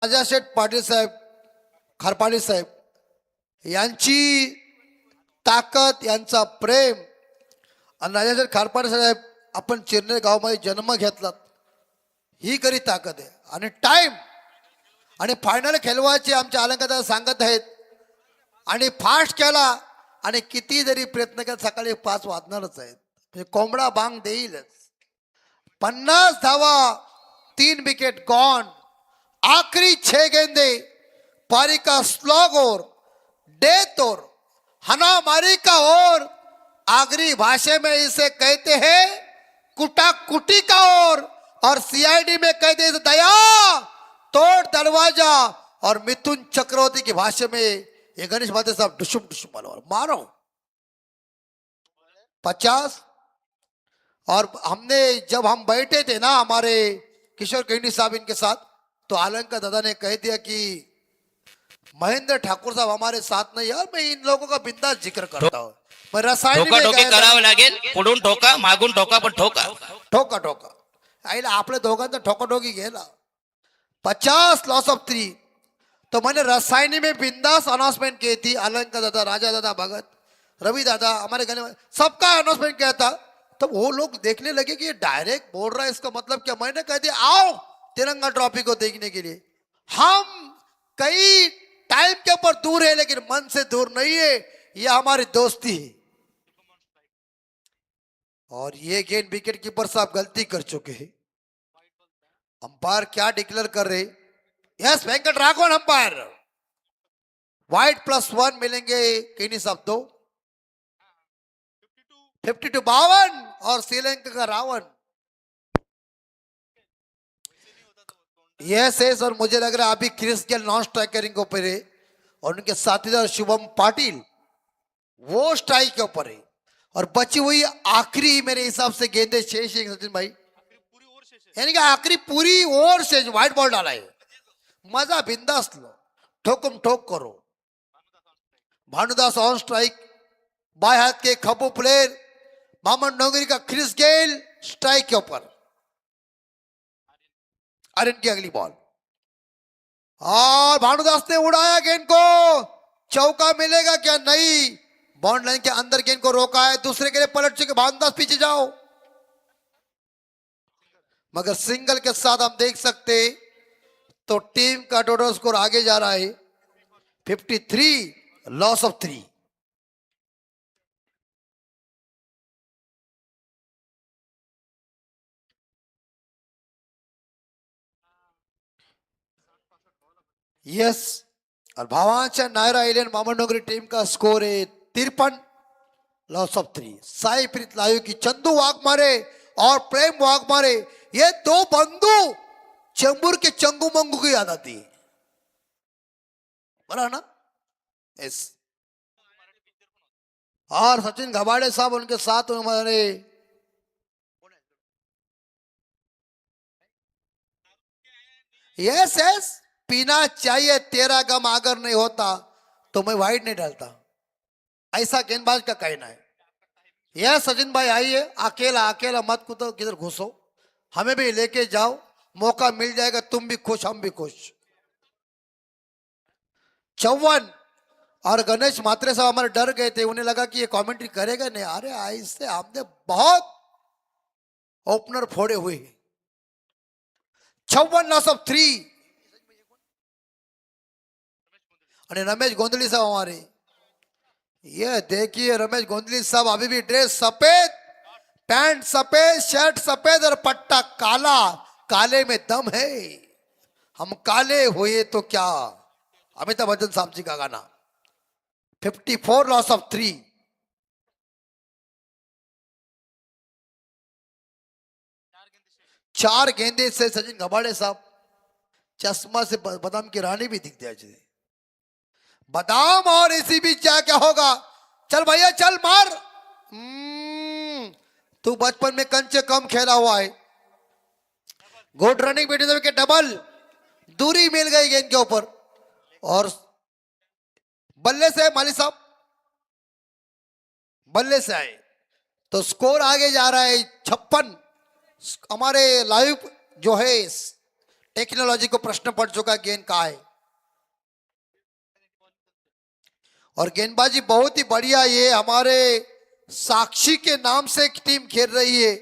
राजा शेठ पाटील साहेब, खरपाडी साहेब यांची ताकद, यांचा प्रेम आणि राजा शेठ खरपाडी साहेब आपण चिरनेर गावामध्ये जन्म घेतलात ही खरी ताकद आहे। आणि टाइम आणि फायनल खेळवायचे आमच्या अलंकार सांगत आहेत आणि फास्ट केला आणि किती जरी प्रयत्न केला सकाळी 5 वाजणारच आहेत, म्हणजे कोंबडा बांग देईलच। 50 धावा 3 विकेट गॉन। आखिरी 6 गेंदे पारी का स्लॉग और डेथ और हनामारी का आगरी भाषा में इसे कहते हैं कुटा कुटी का और सीआईडी में कहते हैं दया तोड़ दरवाजा। और मिथुन चक्रवर्ती की भाषा में ये गणेश माते साहब डुशुम डुशुम मारो 50। और हमने जब हम बैठे थे ना हमारे किशोर कैनी साहब इनके साथ, तो आलंका दादा ने कह दिया कि महेंद्र ठाकुर साहब हमारे साथ नहीं। यार मैं इन लोगों का बिंदास जिक्र करता हूँ। मैं रसायन ठोका ठोकी करावं लागेल, पुढून ठोका मागून ठोका, पण ठोका ठोका ठोका आईला आपल्या दोघांचा ठोकाठोकी गेला। 50 लॉस ऑफ 3। तो मैंने रसायनी में बिंदास अनाउंसमेंट की थी। अलंका दादा, राजा दादा भगत, रवि दादा, हमारे गले सबका अनाउंसमेंट किया था। तब वो लोग देखने लगे कि ये डायरेक्ट बोल रहा है, इसका मतलब क्या। मैंने कह दिया आओ तिरंगा ट्रॉफी को देखने के लिए। हम कई टाइम के ऊपर दूर है लेकिन मन से दूर नहीं है, ये हमारी दोस्ती है। और ये गेंद विकेट कीपर साहब गलती कर चुके हैं। अंपायर क्या डिक्लेयर कर रहे? Yes Venkat Raghavan umpire. Wide +1 मिलेंगे केनी साहब 2। 52 52 और श्रीलंका का रावण। Yes yes. और मुझे लग रहा है अभी क्रिस गेल नॉन स्ट्राइकरिंग के ऊपर है और उनके साथीदार शुभम पाटिल वो स्ट्राइक के ऊपर है। और बची हुई आखिरी मेरे हिसाब से गेंदे शेष है सचिन भाई, यानी कि आखिरी पूरी ओवर से व्हाइट बॉल डाला है। मजा बिंदास लो, ठोकम ठोक करो। भानुदास ऑन स्ट्राइक, बाएं हाथ के खब्बू प्लेयर बामन डोंगरी का क्रिस गेल स्ट्राइक के ऊपर। आर्यन की अगली बॉल और भानुदास ने उड़ाया गेंद को। चौका मिलेगा क्या? नहीं, बाउंड लाइन के अंदर गेंद को रोका है। दूसरे के लिए पलट चुके भानुदास, पीछे जाओ। मगर सिंगल के साथ हम देख सकते तो टीम का टोटल स्कोर आगे जा रहा है 53 लॉस ऑफ 3। यस। और भावांच्या नायरा आइलैंड मामनडोंगरी टीम का स्कोर है 53 loss of 3। Sai Preet live की चंदू वाघमारे और प्रेम वाघमारे, ये 2 बंधु चेंबूर के चंगू मंगू की याद आती है, बरा ना? यस। और सचिन घबाड़े साहब उनके साथ हमारे यस यस। पीना चाहिए, तेरा गम अगर नहीं होता तो मैं वाइड नहीं डालता, ऐसा गेंदबाज का कहना है। यह सचिन भाई आइए, अकेला अकेला मत कूदो, किधर घुसो, हमें भी लेके जाओ, मौका मिल जाएगा, तुम भी खुश हम भी खुश। 54। और गणेश मात्रे साहब हमारे डर गए थे, उन्हें लगा कि ये कमेंट्री करेगा नहीं। अरे ऐसे हमने बहुत ओपनर फोड़े हुए हैं। 56 लॉस ऑफ 3। और रमेश गोंदली साहब हमारे, ये देखिए रमेश गोंदली साहब अभी भी ड्रेस सफेद, पैंट सफेद, शर्ट सफेद और पट्टा काला। काले में दम है। हम काले हुए तो क्या, अमिताभ बच्चन साहब जी का गाना। 54 लॉस ऑफ 3। चार गेंदे से सचिन गबाड़े साहब चश्मा से बादाम की रानी भी दिख जाए। बादाम और इसी बीच क्या होगा। चल भैया चल मार। तू बचपन में कंचे कम खेला हुआ है। Good running between the wicket, double. दूरी मिल गई गेंद के ऊपर और बल्ले से माली साहब, बल्ले से आए तो स्कोर आगे जा रहा है 56। हमारे लाइव जो है टेक्नोलॉजी को प्रश्न पड़ चुका, गेंद कहाँ है। और गेंदबाजी बहुत ही बढ़िया, ये हमारे साक्षी के नाम से एक टीम खेल रही है।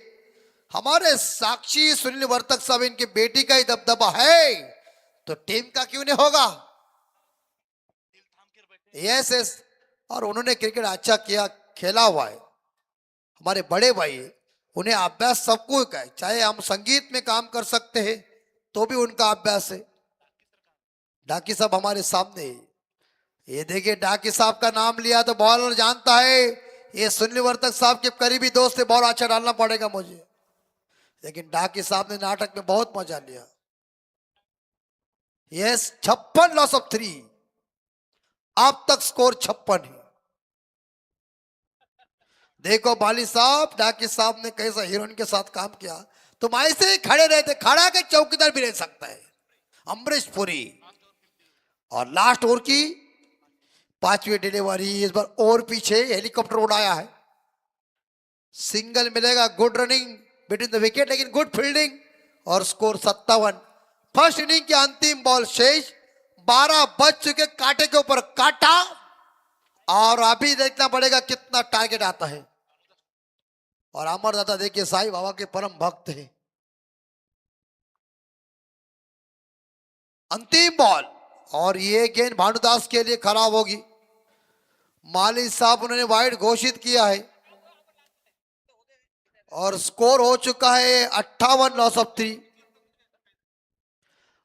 हमारे साक्षी सुनील वर्तक साहब, इनकी बेटी का ही दबदबा है तो टीम का क्यों नहीं होगा। यस यस, और उन्होंने क्रिकेट अच्छा किया, खेला हुआ है। हमारे बड़े भाई, उन्हें अभ्यास सबको का है। चाहे हम संगीत में काम कर सकते हैं तो भी उनका अभ्यास है। डाकी साहब हमारे सामने, ये देखिए डाकी साहब का नाम लिया तो बॉलर जानता है ये सुनील वर्तक साहब के करीबी दोस्त है, बॉल अच्छा डालना पड़ेगा मुझे। लेकिन डाकी साहब ने नाटक में बहुत मजा लिया। Yes, 56 loss of 3। अब तक स्कोर 56 है। देखो बाली साहब, डाकी साहब ने कैसा हीरोइन के साथ काम किया। तुम ऐसे ही खड़े रहते, खड़ा के चौकीदार भी रह सकता है। अमरीश पुरी। और लास्ट ओवर की 5वीं डिलीवरी, इस बार और पीछे हेलीकॉप्टर उड़ाया है। सिंगल मिलेगा। Good running between the wicket, लेकिन गुड फील्डिंग और स्कोर 57। फर्स्ट इनिंग की अंतिम बॉल शेष, 12 बज चुके, कांटे के ऊपर काटा। और अभी देखना पड़ेगा कितना टारगेट आता है। और अमरदाता देखिए साईं बाबा के परम भक्त है। अंतिम बॉल और ये गेंद भानुदास के लिए खराब होगी। माली साहब उन्होंने वाइड घोषित किया है और स्कोर हो चुका है 58 लॉस ऑफ 3।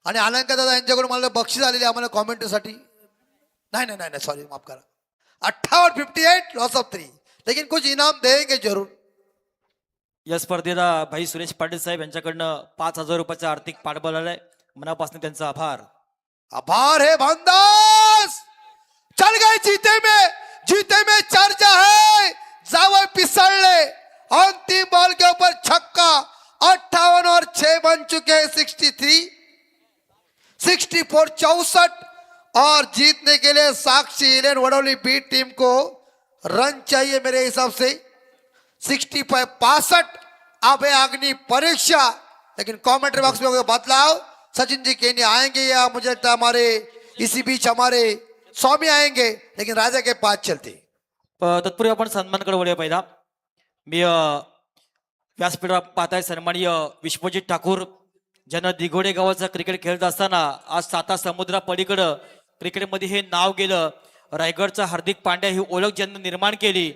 आणि अलंकार दादा यांच्याकडून मला बक्षीस आलेले आम्हाला कॉमेंटसाठी। नहीं नहीं नहीं सॉरी, माफ करा। 58-58 लॉस ऑफ 3, लेकिन कुछ इनाम देंगे जरूर। या स्पर्धेला भाई सुरेश पाटील साहेब यांच्याकडनं 5,000 रुपयाचा आर्थिक पाठबळ आलाय, मनापासून त्यांचा आभार। आभार है भानदास। चल गए जीते में, जीते में चर्चा है। जावे पिसड़ले, अंतिम बॉल के ऊपर छक्का। 58 और 6 बन चुके हैं 63, 64, 64। और जीतने के लिए साक्षी इलेवन वडोली बी टीम को रन चाहिए मेरे हिसाब से 65, 65। अब है अग्नि परीक्षा, लेकिन कमेंट्री बॉक्स में कोई बदलाव सचिन जी के नहीं आएंगे या मुझे लगता है हमारे इसी बीच हमारे स्वामी आएंगे, लेकिन राजा के पास चलते। तत्पूर्वी आपण सन्मानकडे वळूया। पहिला मी व्यासपीठावर पाहताय सन्माननीय विश्वजित ठाकूर, ज्यांना दिघोडे गावाचा क्रिकेट खेळत असताना आज 7 समुद्रा पलीकडं क्रिकेटमध्ये हे नाव गेलं। रायगडचा हार्दिक पांड्या ही ओळख ज्यांनी निर्माण केली।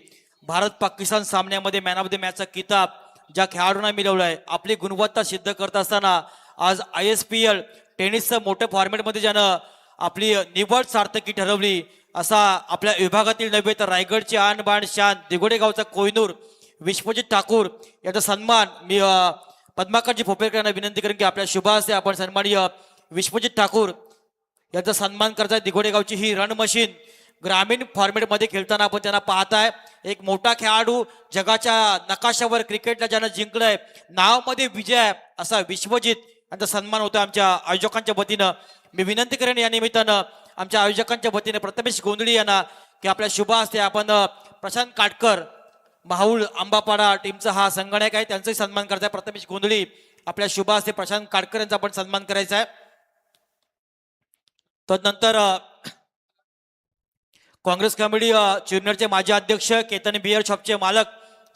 भारत पाकिस्तान सामन्यामध्ये मॅन ऑफ द मॅचचा किताब ज्या खेळाडूंना मिळवलाय, आपली गुणवत्ता सिद्ध करत असताना आज ISPL टेनिसचं मोठ्या फॉर्मॅटमध्ये ज्यानं आपली निवड सार्थकी ठरवली, असा आपल्या विभागातील नव्हे तर रायगडची आन बाण शान दिघोडे गावचा कोहिनूर विश्वजित ठाकूर याचा सन्मान मी पद्माकरजी फोपेकर यांना विनंती करेन की आपल्या शुभ हस्ते आपण सन्माननीय विश्वजित ठाकूर यांचा सन्मान करताय। दिघोडे गावची ही रण मशीन ग्रामीण फॉर्मॅटमध्ये खेळताना आपण त्यांना पाहताय। एक मोठा खेळाडू, जगाच्या नकाशावर क्रिकेटला ज्यानं जिंकलंय, नावामध्ये विजय आहे, असा विश्वजित यांचा सन्मान होतो आमच्या आयोजकांच्या वतीनं। मी विनंती करेन या निमित्तानं आमच्या आयोजकांच्या वतीने प्रथमेश गोंधळी यांना की आपल्या शुभ हस्ते आपण प्रशांत काटकर माहुल आंबापाडा टीमचा हा संगणक आहे, त्यांचाही सन्मान करताय। प्रथमेश गोंधळी आपल्या शुभ हस्ते प्रशांत काटकर यांचा आपण सन्मान करायचा आहे। तदनंतर काँग्रेस कमिटी जुन्नरचे माजी अध्यक्ष केतन बियर शॉपचे मालक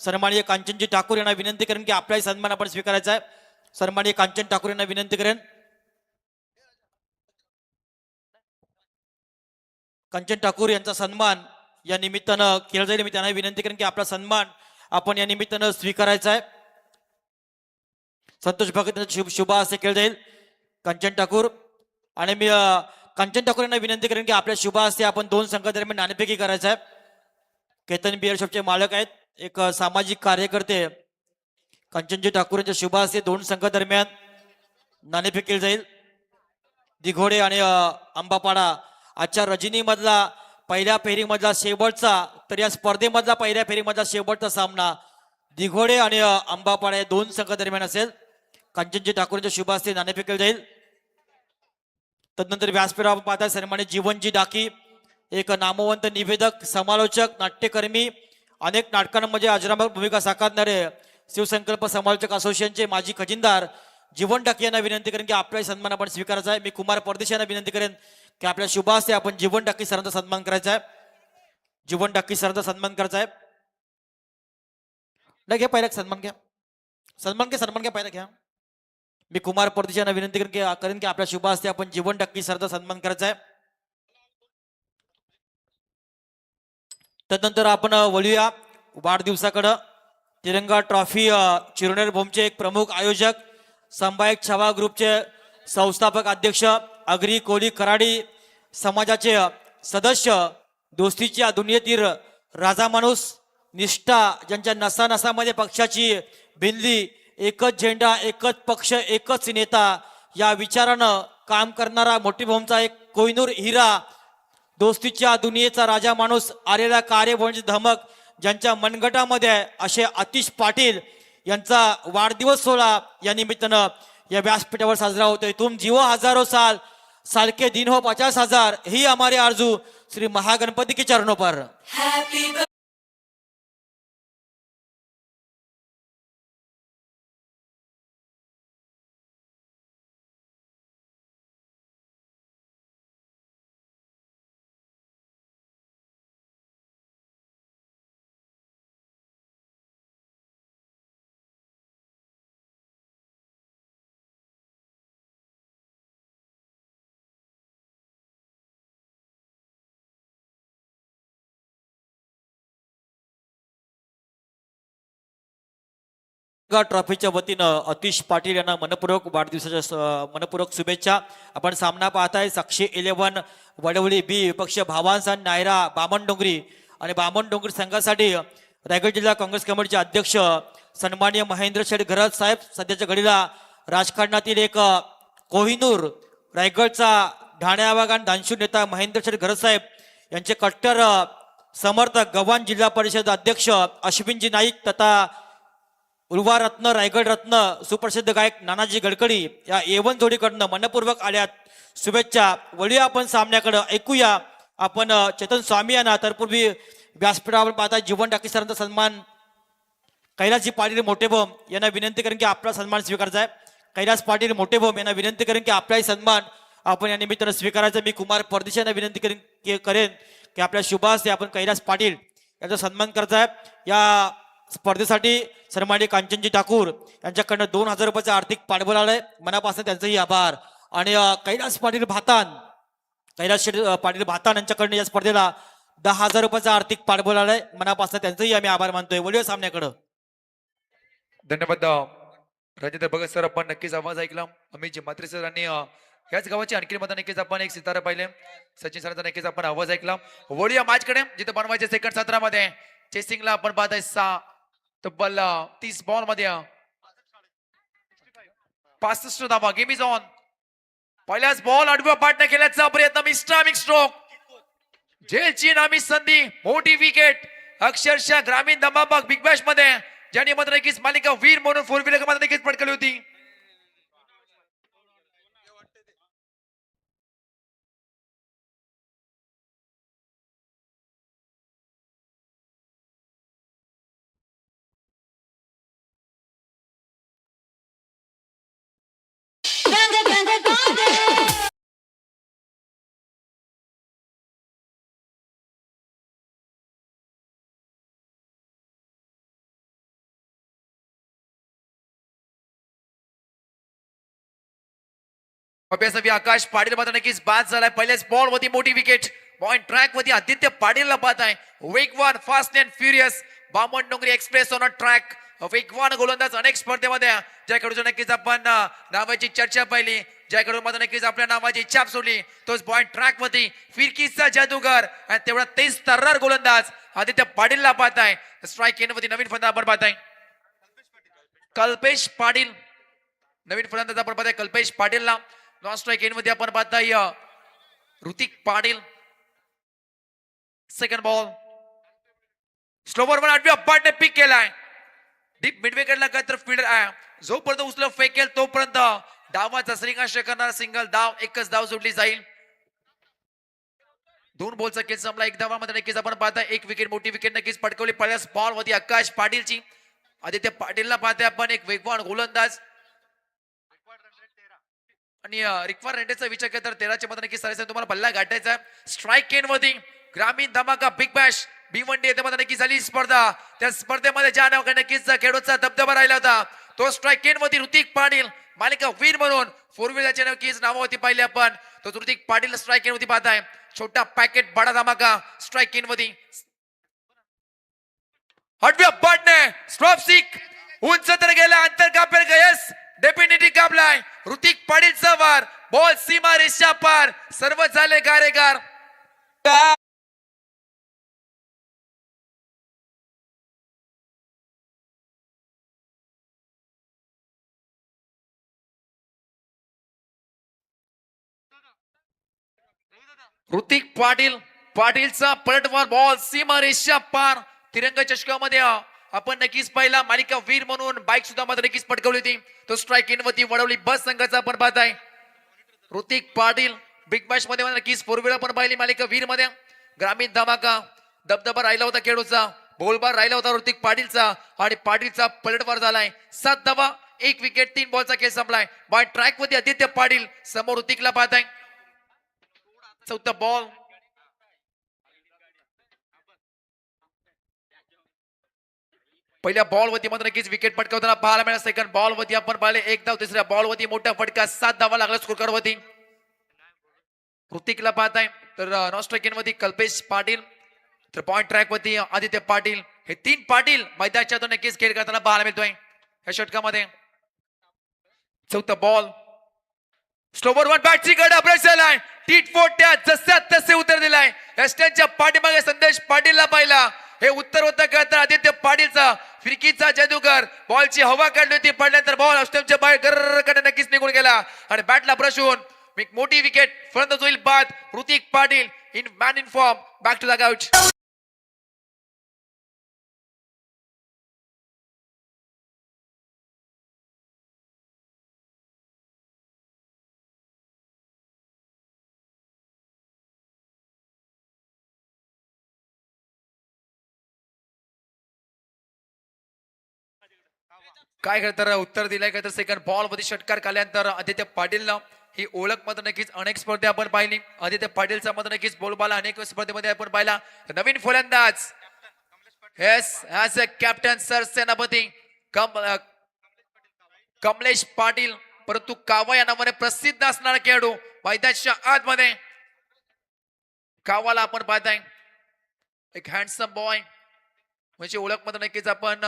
सन्माननीय कांचनजी ठाकूर यांना विनंती करेन की आपलाही सन्मान आपण स्वीकारायचा आहे. सन्माननीय कांचन ठाकूर यांना विनंती करेन. कांचन ठाकूर यांचा सन्मान या निमित्तानं केला जाईल. मी त्यांना विनंती करेन की आपला सन्मान आपण या निमित्तानं स्वीकारायचा आहे. संतोष भगत शुभ हस्ते केलं जाईल कांचन ठाकूर. आणि मी कांचन ठाकूर यांना विनंती करेन की आपल्या शुभ हस्ते आपण 2 संघादरम्यान नाणेफेकी करायचं आहे. केतन बियर शॉपचे मालक आहेत, एक सामाजिक कार्यकर्ते. कांचनजी ठाकूर यांच्या शुभ हस्ते 2 संघादरम्यान नाणेफेक केली जाईल. दिघोडे आणि आंबापाडा आजच्या रजनीमधला पहिल्या फेरीमधला शेवटचा, तर या स्पर्धेमधला पहिल्या फेरीमधला शेवटचा सामना दिघोडे आणि आंबापाडा या 2 संघादरम्यान असेल. कांचनजी ठाकूर यांच्या शुभ हस्ते नाणेफेक केली जाईल. तदनंतर व्यासपीठावर आपण पाहता सन्मानित जीवनजी डाकी, एक नामवंत निवेदक, समालोचक, नाट्यकर्मी, अनेक नाटकांमध्ये अजरामर भूमिका साकारणारे शिवसंकल्प समालोचक असोसिएशनचे माजी खजिनदार जीवन डाकी यांना विनंती करेन की आपला सन्मान आपण स्वीकारायचा आहे. मी कुमार परदेशी यांना विनंती करेन की आपल्या शुभ हस्ते आपण जीवन डाकी सरांचा सन्मान करायचा आहे. जीवन डाकी सरांचा सन्मान करायचा आहे. नाही घ्या, पहिला सन्मान घ्या, सन्मान घ्या, पहिला घ्या. मी कुमार परदेशी यांना विनंती करेन की आपल्या शुभ हस्ते आपण जीवन डाकी सरांचा सन्मान करायचा आहे. त्यानंतर आपण वळूया वाढदिवसाकडं. तिरंगा ट्रॉफी चिरनेर भूमचे एक प्रमुख आयोजक, संभायक छावा ग्रुपचे संस्थापक अध्यक्ष, अग्री कोली कराडी समाजाचे सदस्य, दोस्तीच्या दुनियेतील राजा माणूस, निष्ठा, ज्यांच्या नसानसामध्ये पक्षाची भिनली, एकच झेंडा, एकच पक्ष, एकच नेता या विचारानं काम करणारा मोठी भूमचा एक कोहिनूर हिरा, दोस्तीच्या दुनियेचा राजा माणूस, आलेला कार्यभवनाची धमक, ज्यांच्या मनगटामध्ये आहे असे आतिश पाटील यांचा वाढदिवस सोहळा या निमित्तानं या व्यासपीठावर साजरा होतोय. तुम जीवो हजारो साल, साल के दिन हो 50,000, ही हमारी आरजू श्री महागणपति के चरणों पर. ट्रॉफीच्या वतीनं अतिश पाटील यांना मनपूर्वक वाढदिवसाच्या मनपूर्वक शुभेच्छा. आपण सामना पाहताय साक्षी 11 वडवली बी विपक्ष भावांस आणि नायरा बामणडोंगरी. आणि बामणडोंगरी संघासाठी रायगड जिल्हा काँग्रेस कमिटीचे अध्यक्ष सन्माननीय महेंद्र शेठ घरत साहेब, सध्याच्या घडीला राजकारणातील एक कोहिनूर, रायगडचा ढाण्या आवाग आणि दानशूर नेता महेंद्र शेठ घरत साहेब यांचे कट्टर समर्थक गव्हाण जिल्हा परिषद अध्यक्ष अश्विनजी नाईक तथा उर्वा रत्न, रायगड रत्न, सुप्रसिद्ध गायक नानाजी गडकरी या A1 जोडीकडनं मनपूर्वक आल्यात शुभेच्छा. वळूया आपण सामन्याकडे. ऐकूया आपण चेतन स्वामी यांना. तत्पूर्वी व्यासपीठावर पाहता जीवन डाकी सरांचा सन्मान कैलासजी पाटील मोठेबोम यांना विनंती करेन की आपला सन्मान स्वीकारायचा आहे. कैलास पाटील मोठेबोम यांना विनंती करेन की आपलाही सन्मान आपण या निमित्तानं स्वीकारायचा. मी कुमार परदेशी यांना विनंती करेन की आपल्या शुभ हस्ते आपण कैलास पाटील यांचा सन्मान करायचा आहे. या स्पर्धेसाठी सन्माननीय कांचनजी ठाकूर यांच्याकडनं 2,000 रुपयाचा आर्थिक पाठबळ आलाय. मनापासून त्यांचंही आभार. आणि कैलास पाटील भातान यांच्याकडनं या स्पर्धेला 10,000 रुपयाचा आर्थिक पाठबळ आलाय. मनापासून त्यांचंही आम्ही आभार मानतोय. वळूया सामन्याकडं. धन्यवाद राजेंद्र भगत सर, आपण नक्कीच आवाज ऐकला. अमित म्हात्रे सर आणि ह्याच गावाची आणखी मध्ये नक्कीच आपण एक सितारा पाहिले. सचिन सरांचा नक्कीच आपण आवाज ऐकला. वळूया मॅच कडे, जिथे बनवायचे सेकंड सत्रामध्ये चेसिंगला आपण पाहताय 6 तब्बल 30 बॉल मध्ये 65 धावा. Game is on. पहिल्याच बॉल आडव्या पाठने खेळण्याचा प्रयत्न, मिस्टर स्ट्रोक, जेलची नामी संधी, मोठी विकेट, अक्षरशः ग्रामीण धमाबाग बिग बॅश मध्ये ज्यांनी मात्र नक्कीच मालिका वीर म्हणून 4 व्हीलर मध्ये नक्कीच पटकवली होती. अभ्यासवी आकाश पाटील मात्र नक्कीच बाद झालाय. पहिल्याच बॉल वरती मोठी विकेट. पॉइंट ट्रॅक वरती आदित्य पाटीलला पाहत आहे. वेगवान, फास्ट अँड फ्युरियस बामण डोंगरी एक्सप्रेस ऑन अ ट्रॅक. वेगवान गोलंदाज अनेक स्पर्धेमध्ये ज्याकडून नक्कीच आपण नावाची चर्चा पाहिली, ज्याकडून मात्र नक्कीच आपल्या नावाची छाप सोडली, तोच पॉइंट ट्रॅक वरती फिरकीचा जादूगार आणि तेवढा तेज तर्रार गोलंदाज आदित्य पाटीलला पाहत आहे. स्ट्राईक वरती नवीन फलंदाज आपण पाहत आहे कल्पेश पाटील. नवीन फलंदाज आपण पाहताय कल्पेश पाटीलला. नॉन स्ट्राईक मध्ये आपण पाहताय Hrithik Patil. Second ball slower one आठव्या पाटने पिक केलाय. डीप मिडविकेटला काय तर फील्डर आहे, जोपर्यंत उचल फेकेल तोपर्यंत डावाचा श्रीकांश करणार सिंगल धाव. एकच धाव जोडली जाईल. दोन बॉलचा खेळ संपला. एक धावामध्ये नक्कीच आपण पाहताय एक विकेट, मोठी विकेट नक्कीच पटकवली. पहिल्याच बॉल वरती आकाश पाटीलची. आदित्य पाटीलला पाहताय आपण एक वेगवान गोलंदाज आणि रिक्वायर रेंडेचा विचार केला तर 13च्या मध्ये नक्की साडेसात तुम्हाला बल्ला गाठायचा आहे. स्ट्राईक केन वरती ग्रामीण धमाका बिग बॅश भिवंडी येथे मध्ये नक्की झाली स्पर्धा. त्या स्पर्धेमध्ये ज्या नावाकडे नक्कीच खेळाडूचा दबदबा राहिला होता तो स्ट्राईक केन वरती ऋतिक पाटील मालिका वीर म्हणून फोर व्हीलरच्या नक्कीच नावावरती पाहिले आपण. तो ऋतिक पाटील स्ट्राईक केन वरती पाहताय. छोटा पॅकेट बडा धमाका स्ट्राईक केन वरती. हटव्या पाटने स्टॉप सिक उंच तर गेला, अंतर कापेल गयस डेफिनेटली कापलाय. ऋतिक पाटीलचा वार, बॉल सीमा रेषा पार, सर्व झाले गारेगार. ऋतिक पाटील पाटीलचा पलटवार, बॉल सीमा रेषा पार. तिरंगा चषकामध्ये आपण नक्कीच पाहिला. मालिका वीर म्हणून बाईक सुद्धा मात्र नक्कीच पटकवली होती. तो स्ट्राईक इन वरती वडवली बस संघाचा आपण पाहताय. ऋतिक पाटील बिग बॅश मध्ये नक्कीच फोर व्हीलर पण पाहिली. मालिका वीर मध्ये ग्रामीण धमाका दबदबा राहिला होता खेळूचा, बोलबार राहिला होता ऋतिक पाटीलचा आणि पाटीलचा पलटवार झालाय. 7 धावा 1 विकेट 3 बॉलचा खेळ संपलाय. बाय ट्रॅक वरती आदित्य पाटील समोर ऋतिकला पाहताय. चौथा बॉल पहिल्या बॉल वरती मात्र नक्कीच विकेट पटकावताना पाहायला मिळाला. सेकंड बॉल वरती आपण पाहिले 1 धाव. तिसऱ्या बॉल वरती मोठा फटका 7 धावा लागला स्कोर कार्ड वरती. ऋतिकला पाहताय तर नॉन स्ट्राईक वरती कल्पेश पाटील, तर पॉइंट ट्रॅक वरती आदित्य पाटील. हे 3 पाटील मैदानाच्या नक्कीच खेळ करताना पाहायला मिळतोय या षटकामध्ये. चौथा बॉल स्लोवर वन बॅटची गडा प्रेस झालाय. टीट फोट्या जसं तसे उत्तर दिलाय. एस्टनच्या पाठीमागे संदेश पाटीलला पाहिला. हे उत्तर होतं कळतं आदित्य पाटीलचा फिरकीचा जादूगार. बॉलची हवा काढली होती, पडल्यानंतर बॉल स्टंपच्या बाहेर गर्रकडे नक्कीच निघून गेला आणि बॅटला ब्रश होऊन एक मोठी विकेट फलंदाज होईल बाद. Hrithik Patil in man in form back to the out. काय तर उत्तर दिलंय काय तर सेकंड बॉल मध्ये षटकार काढल्यानंतर आदित्य पाटीलनं ही ओळख मात्र नक्कीच अनेक स्पर्धे आपण पाहिली. आदित्य पाटीलचा मात्र नक्कीच बोलबाला अनेक स्पर्धेमध्ये आपण पाहिला. नवीन फलंदाज yes as a captain sir सेनापती कमलेश पाटील, परंतु कावा या नावाने प्रसिद्ध असणारा खेळाडू मैदानाच्या आतमध्ये. कावाला आपण पाहताय एक हँडसम बॉय म्हणजे ओळख मध्ये नक्कीच आपण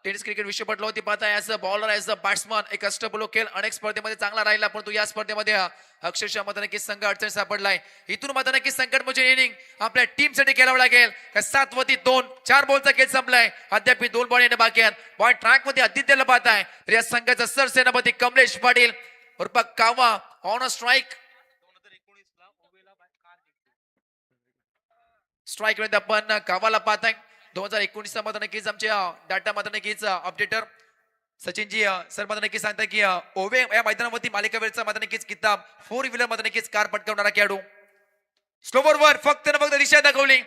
टेनिस क्रिकेट विश्वपटला होती पाहताय. As a bowler as a batsman एक अष्टपैलू खेळ अनेक स्पर्धेमध्ये चांगला राहिला, परंतु या स्पर्धेमध्ये अक्षरशः मध्ये नक्कीच संघ अडचण सापडलाय. इथून मात्र नक्कीच संकट म्हणजे इनिंग आपल्या टीम साठी खेळावं लागेल. 7 वरती 2 4 बॉलचा खेळ संपलाय. अद्याप 2 बॉल येणे बाकी आहेत. बॉल ट्रॅक मध्ये आदित्यला पाहताय. तर या संघाचा सरसेनापती कमलेश पाटील उर्फ कावा ऑन अ स्ट्राईक. स्ट्राईक मध्ये आपण कावाला पाहताय. 2019 मध्ये नक्कीच आमच्या डाटा मध्ये नक्कीच अपडेटर सचिनजी सर मध्ये नक्कीच सांगतात की ओवे या मैदानावरती मालिकावेळचा मध्ये नक्कीच किताब 4 व्हीलर मध्ये नक्कीच कार पटकावणारा खेळाडू. स्लोवर वर फक्त दिशा दाखवली.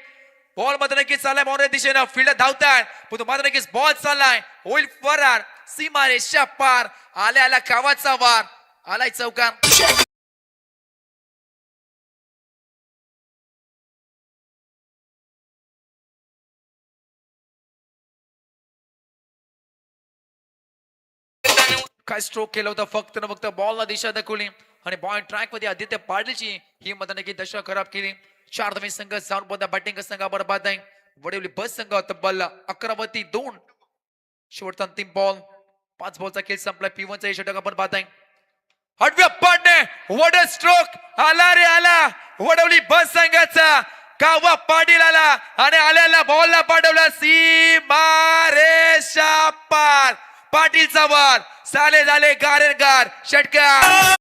बॉल मध्ये नक्कीच चाललाय बॉल दिशेनं फील्ड धावताय, पण मात्र नक्कीच बॉल चाललाय होईल फरार सीमा रेषा पार. आल्या कावाचा वार आलाय चौकार. काय स्ट्रोक केलं होतं फक्त बॉलला दिशा दाखवली. आणि बॉल ट्रॅक मध्ये आदित्य पाटीलची ही मधनं नक्की दशा खराब केली. 4 धावे संघ जाऊन पोहोचला बॅटिंग संघ बरबाद आहे. वडवली बस संघ तब्बल 11-2. शेवटचा अंतिम बॉल 5 बॉलचा खेळ संपला. P1 चा षटक आपण पाहत आहे. हटव्या पाडणे वड स्ट्रोक आला रे आला. वडवली बस संघाचा कावा पाटील आला आणि आल्याला बॉलला पाठवला सीमारेषा पार. पाटीलचा वर साले झाले गारेगार षटकार.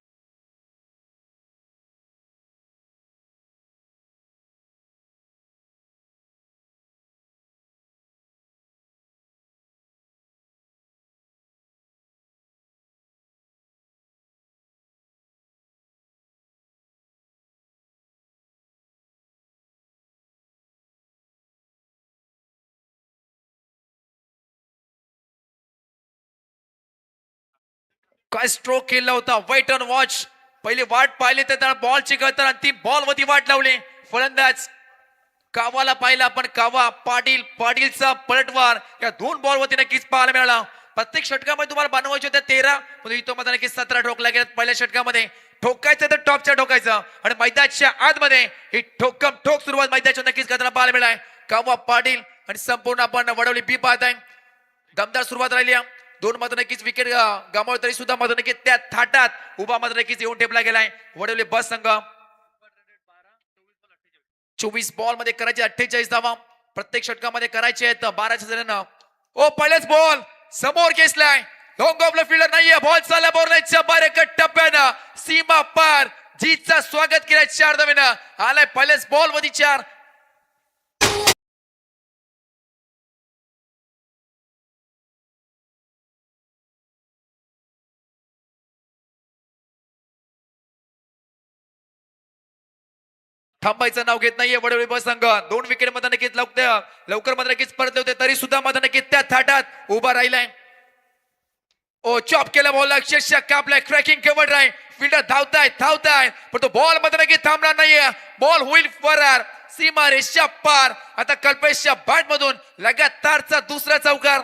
काय स्ट्रोक केला होता. Wait on watch. पहिले वाट पाहिली तर त्याला बॉल चिकत अंतिम बॉल वरती वाट लावली. फलंदाज कावाला पाहिला पण कावा पाटीलचा पलटवार या 2 बॉल वरती नक्कीच पाहायला मिळाला. प्रत्येक षटकामध्ये तुम्हाला बनवायचे होते 13 पण इथं मध्ये नक्कीच 17 ठोकला गेला. पहिल्या षटकामध्ये ठोकायचं तर टॉपच्या ठोकायचं आणि मैदानाच्या आतमध्ये ही ठोक सुरुवात मैदानाच्या नक्कीच करताना पाहायला मिळालाय. कावा पाटील आणि संपूर्ण आपण वडवली बी पाहत आहे. दमदार सुरुवात राहिली. 2 मध्ये नक्कीच विकेट गमावली तरी सुद्धा मध्ये नक्कीच त्या थाटात उभा मध्ये नक्कीच येऊन ठेपला गेलाय. वडवली बस संघ 24 बॉल मध्ये करायचे 48 धावा. प्रत्येक षटकामध्ये करायचे आहेत 12च्या जणांना. ओ पहिलेच बॉल समोर खेचलाय. लॉंग ऑफ द फील्डर नाहीये. बॉल चालला बोरलायच्या बाहेर टप्प्यानं सीमा पार जीतचा स्वागत केलाय 4 धावेनं. आलाय पहिलेच बॉल मध्ये 4. थांबायचं नाव घेत नाहीये वडवली बस संघ. 2 विकेट मध्ये नक्कीच लवकर मध्ये नक्कीच परत होते तरी सुद्धा मध्ये नक्कीच त्या थाटात उभा राहिलाय. ओ चॉप केला बॉल अक्षरशः कापलाय. क्रॅकिंग कव्हर आहे. फिल्डर धावताय पण तो बॉल मध्ये नक्कीच थांबणार नाहीये. बॉल होईल फरार सीमारेषा पार. आता कल्पेशच्या बॅट मधून लगातारचा दुसरा चौकार.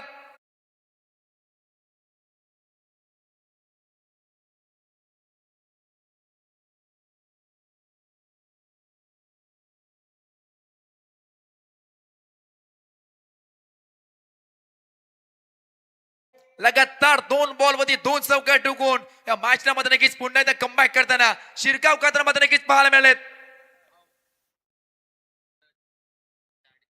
लगातार 2 बॉल मध्ये 2 चौकार टुकून या मॅचला मध्ये नक्कीच पुन्हा एकदा कमबॅक करताना शिरकाव करताना मध्ये नक्कीच पाहायला मिळालेत.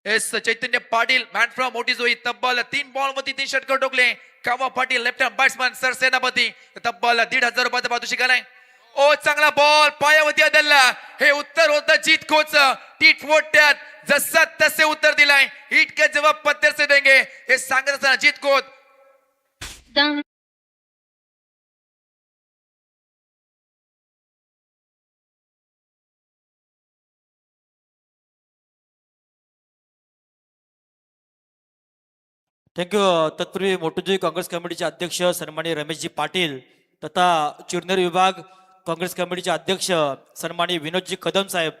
S Chaitanya Patil man from मोठीजोई तब्बल 3 बॉल मध्ये 3 षटकार टोकले. कावा पाटील लेफ्ट हँड बॅट्समन सरसेनापती तब्बल 1,500 रुपयाचा बाजू शिकालाय. ओ चांगला बॉल पायावरती आदलला. हे उत्तर होतं जीत कोच. टीट फोट्यात जसा तसे उत्तर दिलाय. हिट के जवाब पत्थर से देंगे हे सांगत असताना जीत कोच थँक्यू. तत्पूर्वी मोठोजी काँग्रेस कमिटीचे अध्यक्ष सन्माननीय रमेशजी पाटील तथा चुरनेर विभाग काँग्रेस कमिटीचे अध्यक्ष सन्माननीय विनोदजी कदम साहेब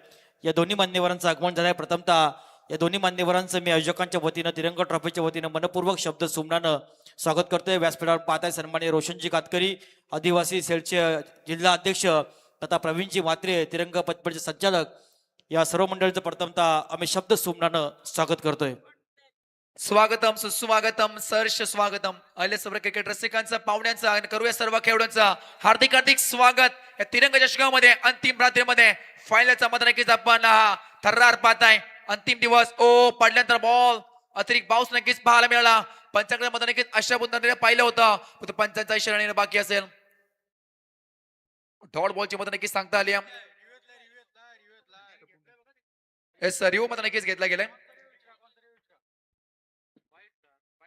या दोन्ही मान्यवरांचं आगमन झालं आहे. प्रथमतः या दोन्ही मान्यवरांचं मी आयोजकांच्या वतीनं तिरंगा ट्रॉफीच्या वतीनं मनपूर्वक शब्द सुमनानं स्वागत करतोय. व्यासपीठावर पाहताय सन्माननीय रोशनजी कातकरी आदिवासी सेलचे जिल्हा अध्यक्ष तथा प्रवीणजी म्हात्रे तिरंगा पथपडचे संचालक या सर्व मंडळीचं प्रथमतः आम्ही शब्द सुमनानं स्वागत करतोय. स्वागतम सुस्वागतम सहर्ष स्वागतम. आले सर्व क्रिकेट रसिकांचं पाहुण्यांचं आणि करूया सर्व खेळाडूंचं हार्दिक हार्दिक स्वागत या तिरंगा चषकामध्ये अंतिम रात्रीमध्ये फायनलचा मध्ये नक्कीच आपण हा थर्रार पाहताय. अंतिम दिवस. ओ पडल्यानंतर बॉल अतिरिक्त बाउन्स नक्कीच पाहायला मिळाला. पंचांकडे मध्ये नक्कीच अशा बुद्धाने पाहिलं होतं पण पंचांचा इशारा येणं बाकी असेल. डॉट बॉलची मध्ये नक्कीच सांगता आली. एस रिव्ह्यू मध्ये नक्कीच घेतला गेलाय.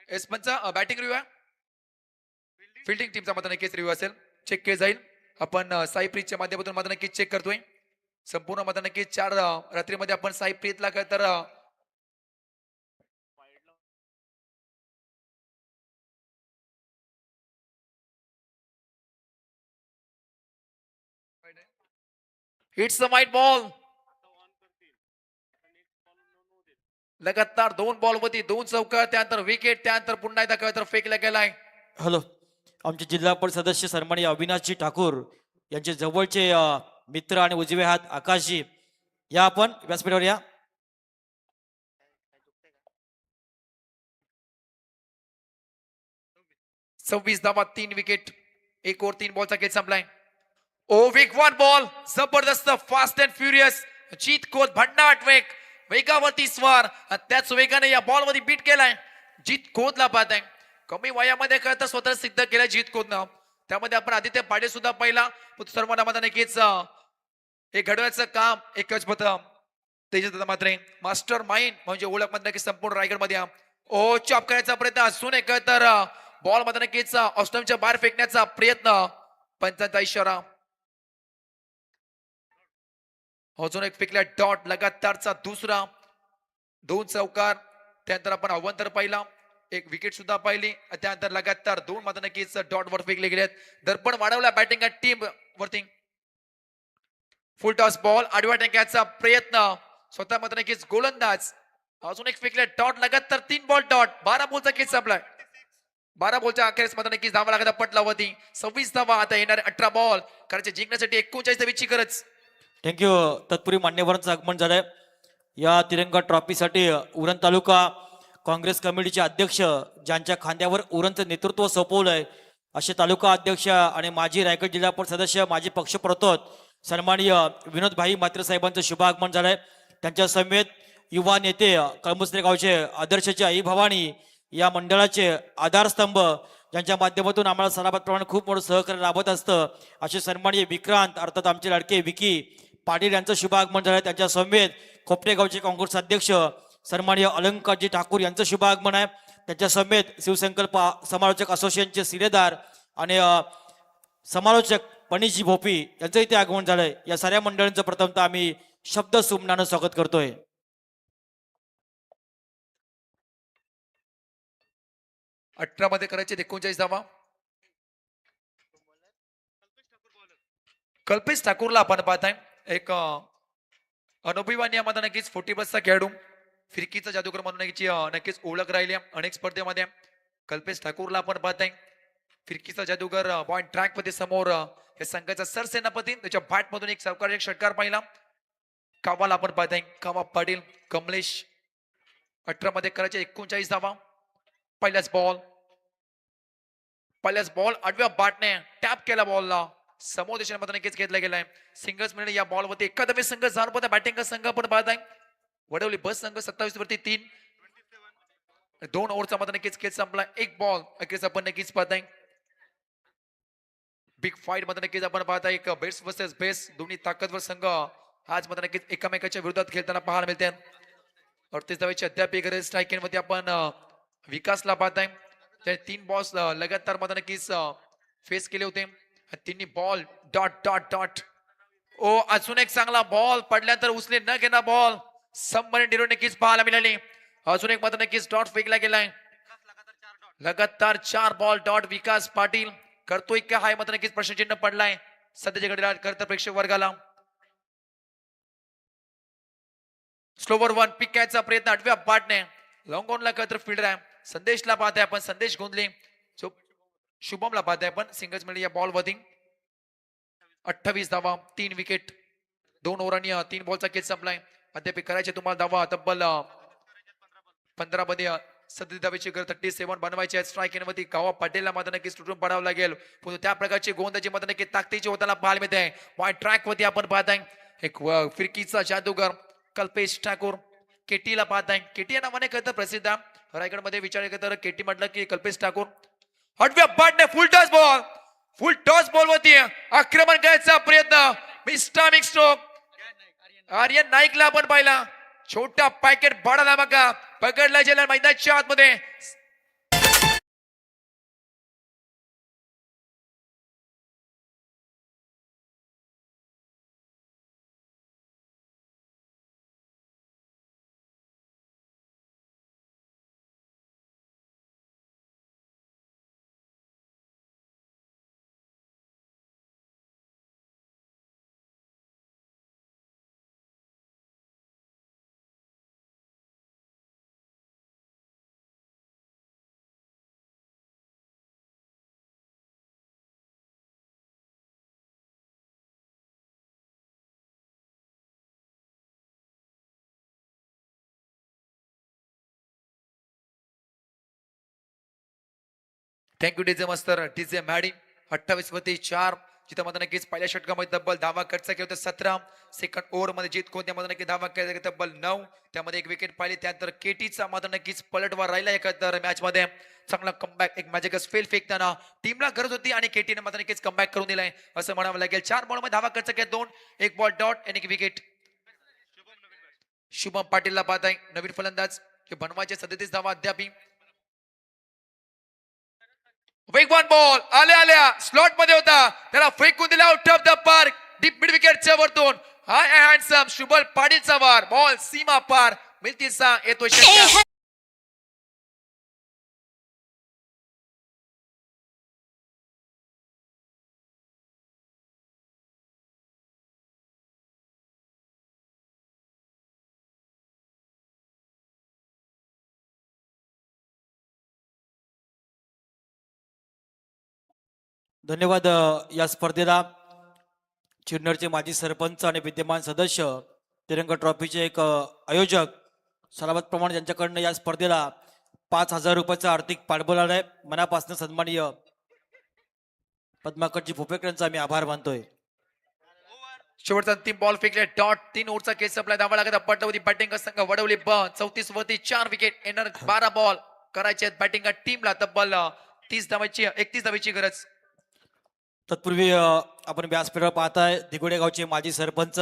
एस पंचा बॅटिंग रिव्ह्यू आहे. फिल्डिंग टीमचा मध्ये नक्कीच रिव्ह्यू असेल. चेक केलं जाईल. आपण साईप्रीतच्या माध्यमातून मध्ये नक्कीच चेक करतोय. संपूर्ण मध्ये नक्कीच 4 रात्रीमध्ये आपण साईप्रीतला तर इट्स द वाईट बॉल. लगातार 2 बॉल वरती 2 चौकार त्यानंतर विकेट त्यानंतर पुन्हा एकदा तर फेकला गेलाय. हॅलो. आमचे जिल्हा परिषद सदस्य सन्माननीय अविनाशजी ठाकूर यांचे जवळचे मित्र आणि उजवे हात आकाशजी, या आपण व्यासपीठावर या. 26 धावा, 3 विकेट, 1 ओव्हर 3 बॉलचा खेळ संपलाय. ओ वेगवान बॉल, जबरदस्त, फास्ट अँड फ्युरियस, जीत कोत भन्नाट वेग, वेगावरती स्वार आणि त्याच वेगाने या बॉल मध्ये बीट केलाय. जीत कोतला पाहत आहे. कमी वयामध्ये कळतं स्वतः सिद्ध केलं जीत कोतनं. त्यामध्ये आपण आदित्य पाडे सुद्धा पहिला सर्वांना मध्ये नक्कीच हे घडवायचं काम एकच पद तेजदत्त मात्रे मास्टर माइंड म्हणजे ओळख मध्ये नक्कीच संपूर्ण रायगड मध्ये ओ चॉप करायचा प्रयत्न असून एक तर बॉल मध्ये नक्कीच ऑस्ट्रेलियाच्या बाहेर फेकण्याचा प्रयत्न, पंचांचा इशारा. अजून एक फेकल्या डॉट, लगातारचा दुसरा, 2 चौकार. त्यानंतर आपण अवंतर पाहिला, 1 विकेट सुद्धा पाहिली. त्यानंतर लगातार 2 मध्ये नक्कीच डॉट वर फेकले गेलेत. दर्पण वाढवला बॅटिंग टीम वरती. फुल टॉस बॉल, आडव्या टँक्याचा प्रयत्न, स्वतः मध्ये नक्कीच गोलंदाज. अजून एक फेकल्या डॉट, लगातार 3 बॉल डॉट, 12 बॉलचा खेळ संपलाय. 12 बॉलच्या अखेरीस मध्ये नक्कीच धावा लागत पटलावती. 26 धावा, आता येणारे 18 बॉल करायचे, जिंकण्यासाठी 39 धावेची गरज. थँक्यू. तत्पूर्वी मान्यवरांचं आगमन झालंय. या तिरंगा ट्रॉफीसाठी उरण तालुका काँग्रेस कमिटीचे अध्यक्ष, ज्यांच्या खांद्यावर उरणचं नेतृत्व सोपवलंय, असे तालुका अध्यक्ष आणि माजी रायगड जिल्हा परिषद सदस्य, माजी पक्षप्रतोद सन्माननीय विनोदभाई मात्रे साहेबांचं शुभ आगमन झालंय. त्यांच्या समेत युवा नेते, कळमुसरे गावचे आदर्शचे आई भवानी, या मंडळाचे आधारस्तंभ, ज्यांच्या माध्यमातून आम्हाला सराफात खूप मोठं सहकार्य लाभत असतं, असे सन्माननीय विक्रांत, अर्थात आमचे लाडके विकी पाटील यांचं शुभ आगमन झालंय. त्यांच्या समेत खोपटे गावचे काँग्रेस अध्यक्ष सन्माननीय अलंकारजी ठाकूर यांचं शुभ आगमन आहे. त्यांच्या समेत शिवसंकल्प समालोचक असोसिएशनचे सिलेदार आणि समालोचक पणीजी भोपी यांचं इथे आगमन झालंय. या साऱ्या मंडळींचं प्रथमतः आम्ही शब्द सुमनानं स्वागत करतोय. 18 मध्ये करायचे 39 धावा. कल्पेश ठाकूरला आपण पाहताय, एक अनुभवी यामध्ये नक्कीच 40+ खेळाडू, फिरकीचा जादूगर म्हणून नक्कीच ओळख राहिली अनेक स्पर्धेमध्ये. कल्पेश ठाकूरला आपण पाहताय, फिरकीचा जादूगर, पॉइंट ट्रॅक मध्ये समोर हे संघाचा सरसेनापती, त्याच्या बॅट मधून एक सावकार एक षटकार पाहिला. कावाला आपण पाहताय, कावा पाटील कमलेश. 18 मध्ये करायचे 39 धावा. पहिल्याच बॉल आडव्या बॅटने टॅप केला बॉलला, समोर देशामध्ये नक्कीच घेतला गेलाय. सिंगल्स मिळणे या बॉलवरती एकादमी संघ जाणून बॅटिंग संघ आपण पाहताय. वडवली बस संघ 27 वरती 3, 2 ओव्हरचा मध्ये नक्कीच खेळ संपला. 1 बॉल अखेरीस आपण नक्कीच पाहताय. बिग फाईट मध्ये नक्कीच आपण पाहताय, एक बेस्ट वर्सेस बेस्ट, दोन्ही ताकदवर संघ आज मध्ये नक्कीच एकमेकाच्या विरोधात खेळताना पाहायला मिळते. 38 धावेची अद्याप गरज. स्ट्राईक मध्ये आपण विकासला पाहताय, त्याने 3 बॉल्स लगातार मध्ये नक्कीच फेस केले होते. तिन्ही बॉल डॉट डॉट डॉट. ओ अजून एक चांगला बॉल पडल्यानंतर उचले न घेणार बॉल, सबमरीन डिरो नक्कीच पाहायला मिळाली. अजून एक मध्ये नक्कीच डॉट फेकला गेलाय. लगातार 4 बॉल डॉट. विकास पाटील करतोय का हाय मध्ये नक्कीच प्रश्नचिन्ह पडलाय सध्याच्या घडीला करता प्रेक्षक वर्गाला. स्लोवर 1 पिक घ्यायचा प्रयत्न आडव्या बॅटने, लॉंग ऑनला करत फील्डर आहे. संदेशला पाहताय आपण, संदेश गोंधले. शुभमला पाहताय आपण, सिंगल्स मिळेल या बॉल वधी. 28 धावा, 3 विकेट, 2 ओव्हर आणि 3 बॉलचा खेळ संपलाय. अद्याप करायचे तुम्हाला धावा तब्बल 15 मध्ये 37 धावेची गरज. 37 बनवायची आहे. स्ट्राईक मध्ये गावा पटेलला मध्ये नक्कीच तुटून पडावं लागेल. त्या प्रकारची गोंदाची मध्ये नक्की ताकदीची होताना पाहायला मिळते आहे. वाईट ट्रॅक वरती आपण पाहताय, एक फिरकीचा जादूगर कल्पेश ठाकूर. केटीला पाहताय, केटी या नावाने करता प्रसिद्ध रायगड मध्ये. विचार केला तर केटी म्हटलं की कल्पेश ठाकूर. आडव्या बॅटने फुल टॉस बॉल वरती आक्रमण करायचा प्रयत्न. मिस्टामिक स्ट्रोक आर्यन नाईकला आपण पाहिला, छोटा पॅकेट बाळाला बघा, पकडला गेला मैदानाच्या आतमध्ये. थँक्यू डीजे मास्तर डीजे मॅडी 28-4 जिथं मध्ये नक्कीच पहिल्या षटकामध्ये तब्बल धावा खर्च केला होता 17. सेकंड ओव्हर मध्ये जीत कोणत्यामध्ये नक्की धावा केला तब्बल 9. त्यामध्ये एक विकेट पाहिली. त्यानंतर केटीचा मात्र नक्कीच पलटवार राहिला एखाद्या मॅच मध्ये. चांगला कमबॅक एक मॅजिकस फेल फेकताना टीमला गरज होती आणि केटीने मात्र नक्कीच कमबॅक करून दिलाय असं म्हणावं लागेल. 4 बॉल मध्ये धावा खर्च केला 2. एक बॉल डॉट आणि एक विकेट. शुभम पाटीलला पाहत आहे नवीन फलंदाज हे बनवायचे 37 धावा अद्यापही. वेगवान बॉल आल्या स्लॉट मध्ये होता त्याला फेकून दिला out of the park deep mid विकेटच्या वरतून. हाय हँडसम शुभल पाटीलचा वार बॉल सीमा पार मिल्तीचा येतोय षटकार. धन्यवाद. या स्पर्धेला चिरनेरचे माजी सरपंच आणि विद्यमान सदस्य तिरंगा ट्रॉफीचे एक आयोजक सलामत प्रमाणे ज्यांच्याकडनं या स्पर्धेला 5,000 रुपयाचा आर्थिक पाठबळ आलाय मनापासून सन्माननीय पद्माकरजी भोपेकर यांचा आम्ही आभार मानतोय. शेवटचा 3 बॉल फेकले डॉट 3 ओव्हरचा केस संपला. धावा लागत पटवती बॅटिंग संघ वडवली 34 वरती 4 विकेट येणार 12 बॉल करायचे बॅटिंग टीमला तब्बल 31 धावाची गरज. तत्पूर्वी आपण व्यासपीठावर पाहताय दिगोडे गावचे माजी सरपंच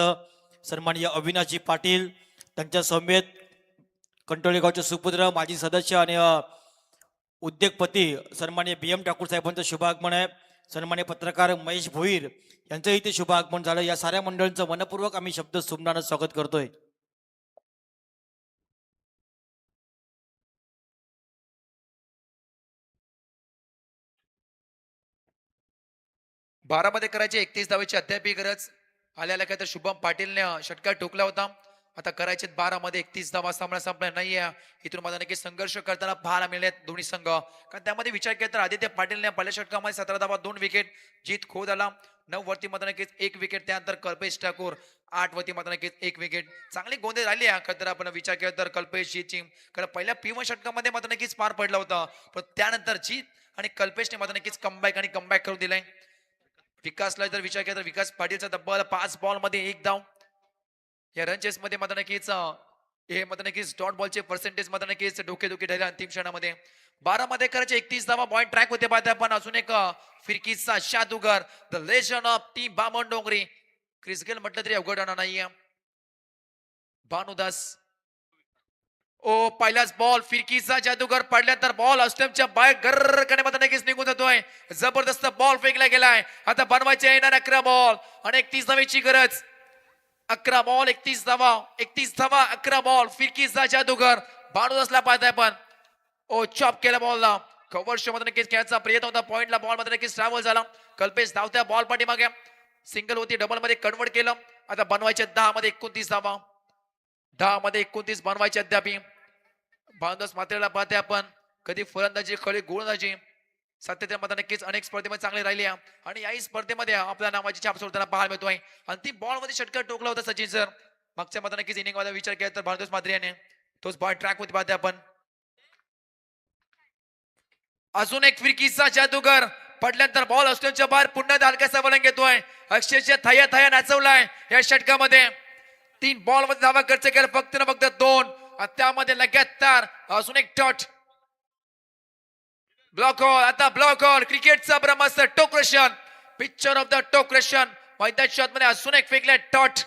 सन्माननीय अविनाशजी पाटील त्यांच्या समेत कंटोळी गावचे सुपुत्र माजी सदस्य आणि उद्योगपती सन्माननीय BM ठाकूर साहेबांचं शुभागमन आहे. सन्माननीय पत्रकार महेश भोईर यांचंही इथे शुभागमन झालं. या साऱ्या मंडळींचं मनपूर्वक आम्ही शब्द सुमनानं स्वागत करतोय. बारामध्ये करायचे 31 धावेची अद्यापही गरज. आल्याला काय तर शुभम पाटीलने षटकार ठोकला होता. आता करायचे 12 मध्ये 31 धावा संपला नाहीये. इथून मला नक्की संघर्ष करताना पाहायला मिळेल दोन्ही संघ. कारण त्यामध्ये विचार केला तर आदित्य पाटीलने पहिल्या षटकामध्ये 17 धावा 2 विकेट. जीत खोद आला 9 वरती मध्ये नक्कीच 1 विकेट. त्यानंतर कल्पेश ठाकूर 8 वरती मध्ये नक्कीच 1 विकेट. चांगली गोंधळ राहिली खरं तर आपण विचार केला तर कल्पेश जीतची कारण पहिल्या P1 षटकामध्ये मात्र नक्कीच पार पडला होता. पण त्यानंतर जीत आणि कल्पेशने मात्र नक्कीच कमबॅक करून दिलाय. विकासला जर विचार केला तर विकास पाटीलचा तब्बल 5 बॉल मध्ये 1 धाव. या रन चेस मध्ये मात्र नक्कीच हे मात्र नक्कीच डॉट बॉलचे पर्सेंटेज मात्र नक्कीच डोके ठरले अंतिम क्षणामध्ये. 12 मध्ये करायचे 31 धावा पॉइंट ट्रॅक होते पाहते आपण. अजून एक फिरकीचा जादूगर द लेजंड ऑफ टीम बामण डोंगरी क्रिस गेल म्हटलं तरी अवघड होणार नाहीये. भानुदास ओ पहिलाच बॉल फिरकीचा जादूगर पडल्या तर बॉल अस्टमच्या बाहेर गर्र करण्यामध्ये नक्कीच निघून जातोय. जबरदस्त बॉल फेकला गेलाय. आता बनवायचे येणार 11 बॉल आणि 31 धावेची गरज. 11 बॉल 31 धावा 11 बॉल फिरकीचा जादूगर भानुदासला पाहताय पण ओ चॉप केला बॉलला. कव्हर मध्ये नक्कीच खेळायचा प्रयत्न होता. पॉइंटला बॉल मध्ये नक्कीच ट्रॅव्हल झाला. कल्पेश धावत्या बॉल पाठीमागे सिंगल होती डबल मध्ये कन्वर्ट केलं. आता बनवायचे 10 मध्ये 29 धावा 10 मध्ये 29 बनवायचे अद्यापी. भानुदास मात्रेला पाहते आपण कधी फलंदाजी खळी गोलंदाजी सातत्यामध्ये नक्कीच अनेक स्पर्धेमध्ये चांगले राहिले आणि याही स्पर्धेमध्ये आपल्या नावाची छाप सोडताना पाहायला मिळतोय. अंतिम बॉल मध्ये षटकार टोकला होता सचिन सर. मागच्या मध्ये नक्कीच इनिंग मध्ये विचार केला तर भानुदास मात्रे याने तोच बॉल ट्रॅक होती पाहते आपण. अजून एक फिरकीचा जादूगर पडल्यानंतर बॉल ऑस्ट्रेलियाच्या बाहेर पुन्हा हलकासा वळण घेतोय. अक्षरशः थया नाचवलाय या षटकामध्ये. 3 बॉल मध्ये धावा खर्च केला फक्त 2 त्यामध्ये लगातार अजून एक डॉट ब्लॉक हॉल. आता ब्लॉक हॉल क्रिकेटचा ब्रह्मास्त्र टोक्रेशन पिक्चर ऑफ द टोक्रेशन मैदान मध्ये अजून एक फेकले डॉट.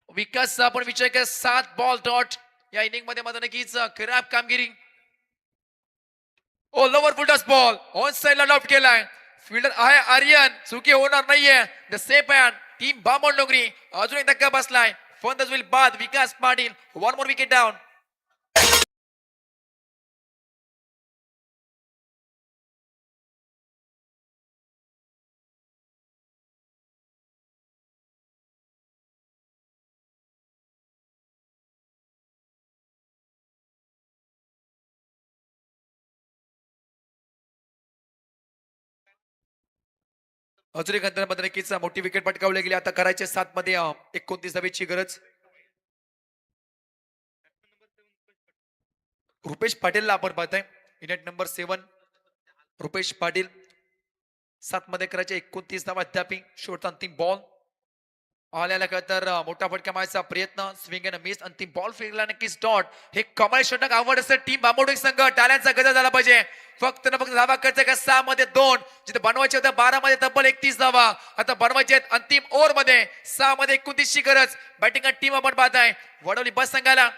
विकास आपण विचार केला 7 बॉल डॉट या इनिंग मध्ये मात्र नक्कीच खराब कामगिरी. ओ लोवर फुलटॉस बॉल ऑन साइडला लॉफ्ट केलाय. फिल्डर आहे आर्यन चुकी होणार नाहीये. द सेफ हँड टीम बामण डोंगरी अजून एक धक्का बसलाय. फंदस विल बाद विकास पाटील 1 मोर विकेट डाऊन. अजून एक अंतरामध्ये नक्कीच मोठी विकेट पटकावली गेली. आता करायचे 7 मध्ये 29 धावेची गरज. रुपेश पाटीलला आपण पाहताय नेट नंबर 7 रुपेश पाटील 7 मध्ये करायचे 29 धावा अद्याप शेवटचा अंतिम बॉल आल्याला तर मोठा फटका मारायचा प्रयत्न स्विंग अँड मिस अंतिम बॉल फिरला नक्कीच डॉट हे कमाल षटक आवड असतं टीम बांबोडी संघ टाळ्यांचा गजर झाला पाहिजे फक्त ना फक्त धावा करायचा का 6 मध्ये 2 जिथे बनवायचे होते 12 मध्ये तब्बल 31 धावा आता बनवायचे आहेत अंतिम ओव्हर मध्ये 6 मध्ये 29 ची गरज बॅटिंग टीम आपण पाहत आहे वडवली बस संघाला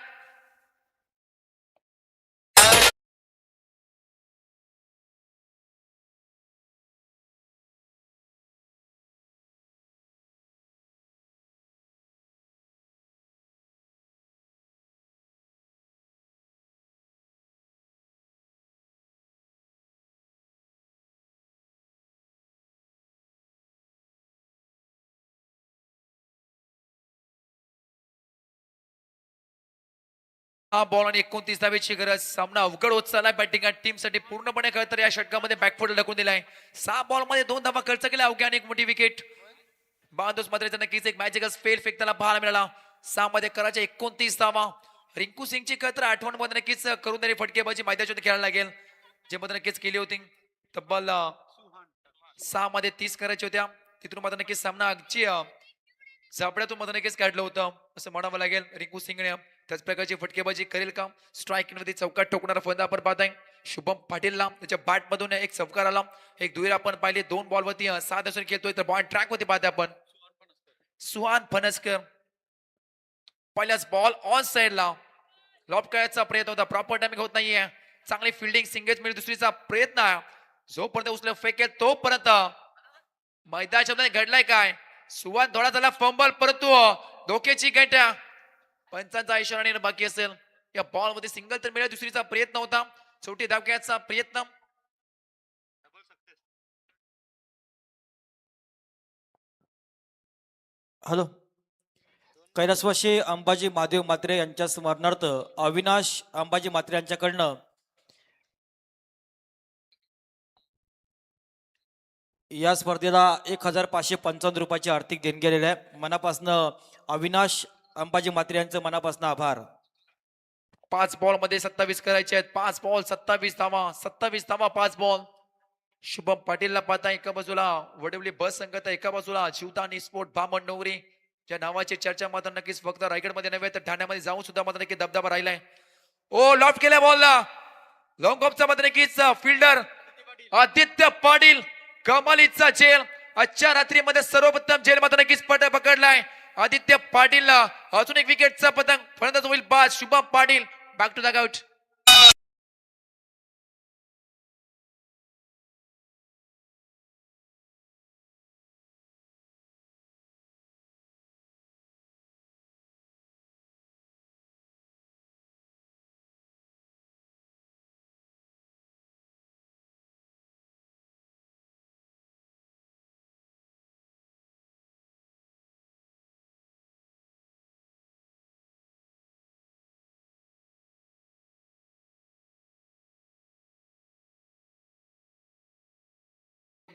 हा बॉल आणि 29 धावेची गरज सामना अवघड होत चाललाय बॅटिंग टीम साठी पूर्णपणे खरं तर या षटकामध्ये बॅकफुट टाकून दिलाय 6 बॉल मध्ये 2 धावा खर्च केला अवघ्या आणि एक मोठी विकेट बांधूस मात्र नक्कीच एक मॅजिकल फेल फेकताना पाहायला मिळाला 6 मध्ये करायचे 29 धावा रिंकू सिंगची खतर आठवण मध्ये नक्कीच करून देणारी फटकेबाजी मैदानात खेळायला लागेल जे मध्ये नक्कीच केली होती तब्बल 6 मध्ये 30 करायच्या होत्या तिथून मात्र नक्कीच सामना अगदी झापड्यातून मध्ये नक्कीच काढलं होतं असं म्हणावं लागेल रिंकू सिंगने त्याच प्रकारची फटकेबाजी करेल का स्ट्राईक मध्ये चौकात ठोकणारा फंदा आपण पाहत आहे शुभम पाटीलला त्याच्या बॅट मधून एक चौकार आला एक दुहेरी आपण पाहिले 2 बॉल वरती 7 असून खेळतोय तर बॉल ट्रॅक वरती पाहते आपण सुहान फणसकर पहिल्याच बॉल ऑन साइडला लॉब करायचा प्रयत्न होता प्रॉपर टायमिंग होत नाहीये चांगली फिल्डिंग सिंगेज मिळेल दुसरीचा प्रयत्न आहे जोपर्यंत उचल फेकेल तोपर्यंत मैदानाच्या घडलाय काय सुहान थोडा झाला फंबल परंतु डोक्याची गंट्या पंचांचा इशारा बाकी असेल या बॉल मध्ये सिंगल तर मिळेल दुसरीचा प्रयत्न होता छोटी धावक्याचा प्रयत्न हॅलो कैलासवासी अंबाजी महादेव मात्रे यांच्या स्मरणार्थ अविनाश अंबाजी मात्रे यांच्याकडनं या स्पर्धेला 1555 रुपयाची आर्थिक देणगी आलेली आहे मनापासनं अविनाश अंबाजी मात्रे यांचं मनापासनं आभार 5 बॉल मध्ये 27 करायचे आहेत 5 बॉल 27 धावा 5 बॉल शुभम पाटीलला पाहता एका बाजूला वडवली बस संघात एका बाजूला जीवदानी स्पोर्ट भामण नवरी ज्या नावाची चर्चा मात्र नक्कीच फक्त रायगड मध्ये नव्हे तर ठाण्यामध्ये जाऊन सुद्धा मात्र नक्की दबदबा राहिलाय ओ लॉफ्ट केल्या बॉलला लॉंग ऑफचा मात्र नक्कीच फिल्डर आदित्य पाटील कमालीचा झेल आजच्या रात्रीमध्ये सर्वप्रथम झेल मात्र नक्कीच पकडलाय आदित्य पाटीलला अजून एक विकेटचा पतंग फलंदाज होईल बाद Shubham Patil back to the out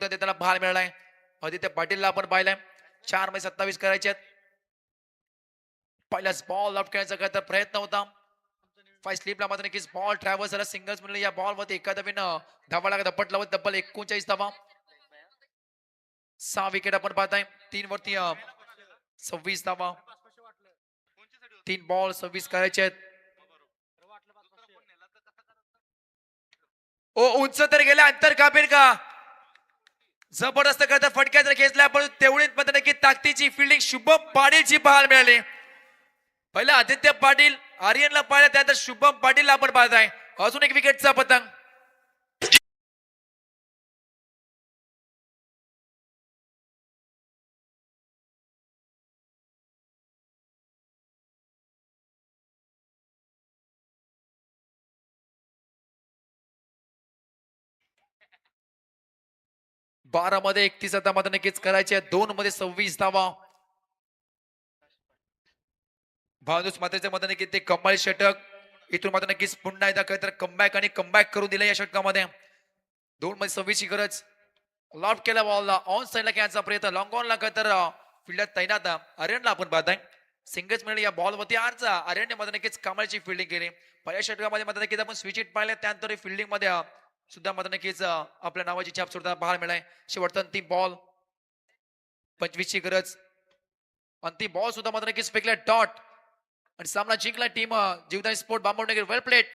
त्याला भार मिळालाय आदित्य पाटीलला आपण पाहिलंय 4 मध्ये 27 करायचे आहेत पहिलाच बॉल आउट करायचा काय तर प्रयत्न होता 5 स्लिपला मात्र नक्कीच बॉल ट्रॅव्हल्स झाला सिंगल्स म्हणले या बॉल मध्ये एका धावेनं धावा लागत दपट लावत तब्बल 39 धावा 6 विकेट आपण पाहताय 3 वरती 26 धावा 3 बॉल 26 करायचे आहेत ओ उंच तर गेला अंतर कापेल का जबरदस्त करता फटक्या जर खेचल्या पण तेवढीच मात्र नक्की ताकदीची फिल्डिंग शुभम पाटीलची पाहायला मिळाली पहिला आदित्य पाटील आर्यनला पाहिलं त्यानंतर शुभम पाटीलला आपण पाहताय अजून एक विकेटचा पतंग बारा मध्ये 31 आता मात्र नक्कीच करायचे 2 मध्ये 26 धावा भानुस मात्रेच्या मध्ये नक्की ते कमाल षटक इथून मात्र नक्कीच पुन्हा एकदा काहीतरी कमबॅक आणि कमबॅक करून दिलं या षटकामध्ये 2 मध्ये 26 ची गरज लॉफ्ट केला बॉलला ऑन साइडला खेळायचा प्रयत्न लॉंग ऑनला तर फील्डात तैनात आर्यनला आपण पाहताय सिंगल्स मिळेल या बॉल वरती आरचा आर्यनने मध्ये नक्कीच कमालची फिल्डिंग केली पहिल्या षटकामध्ये मात्र नक्कीच आपण स्विच हिट पाहिलं त्यानंतर फिल्डिंग मध्ये सुद्धा मात्र नक्कीच आपल्या नावाची छाप सोडताना पाहायला मिळाय. शेवटचा अंतिम बॉल 25 ची गरज. अंतिम बॉल सुद्धा मात्र नक्कीच फेकल्या डॉट आणि सामना जिंकला टीम जीवदानी स्पोर्ट बांबवणगे. वेल प्लेट.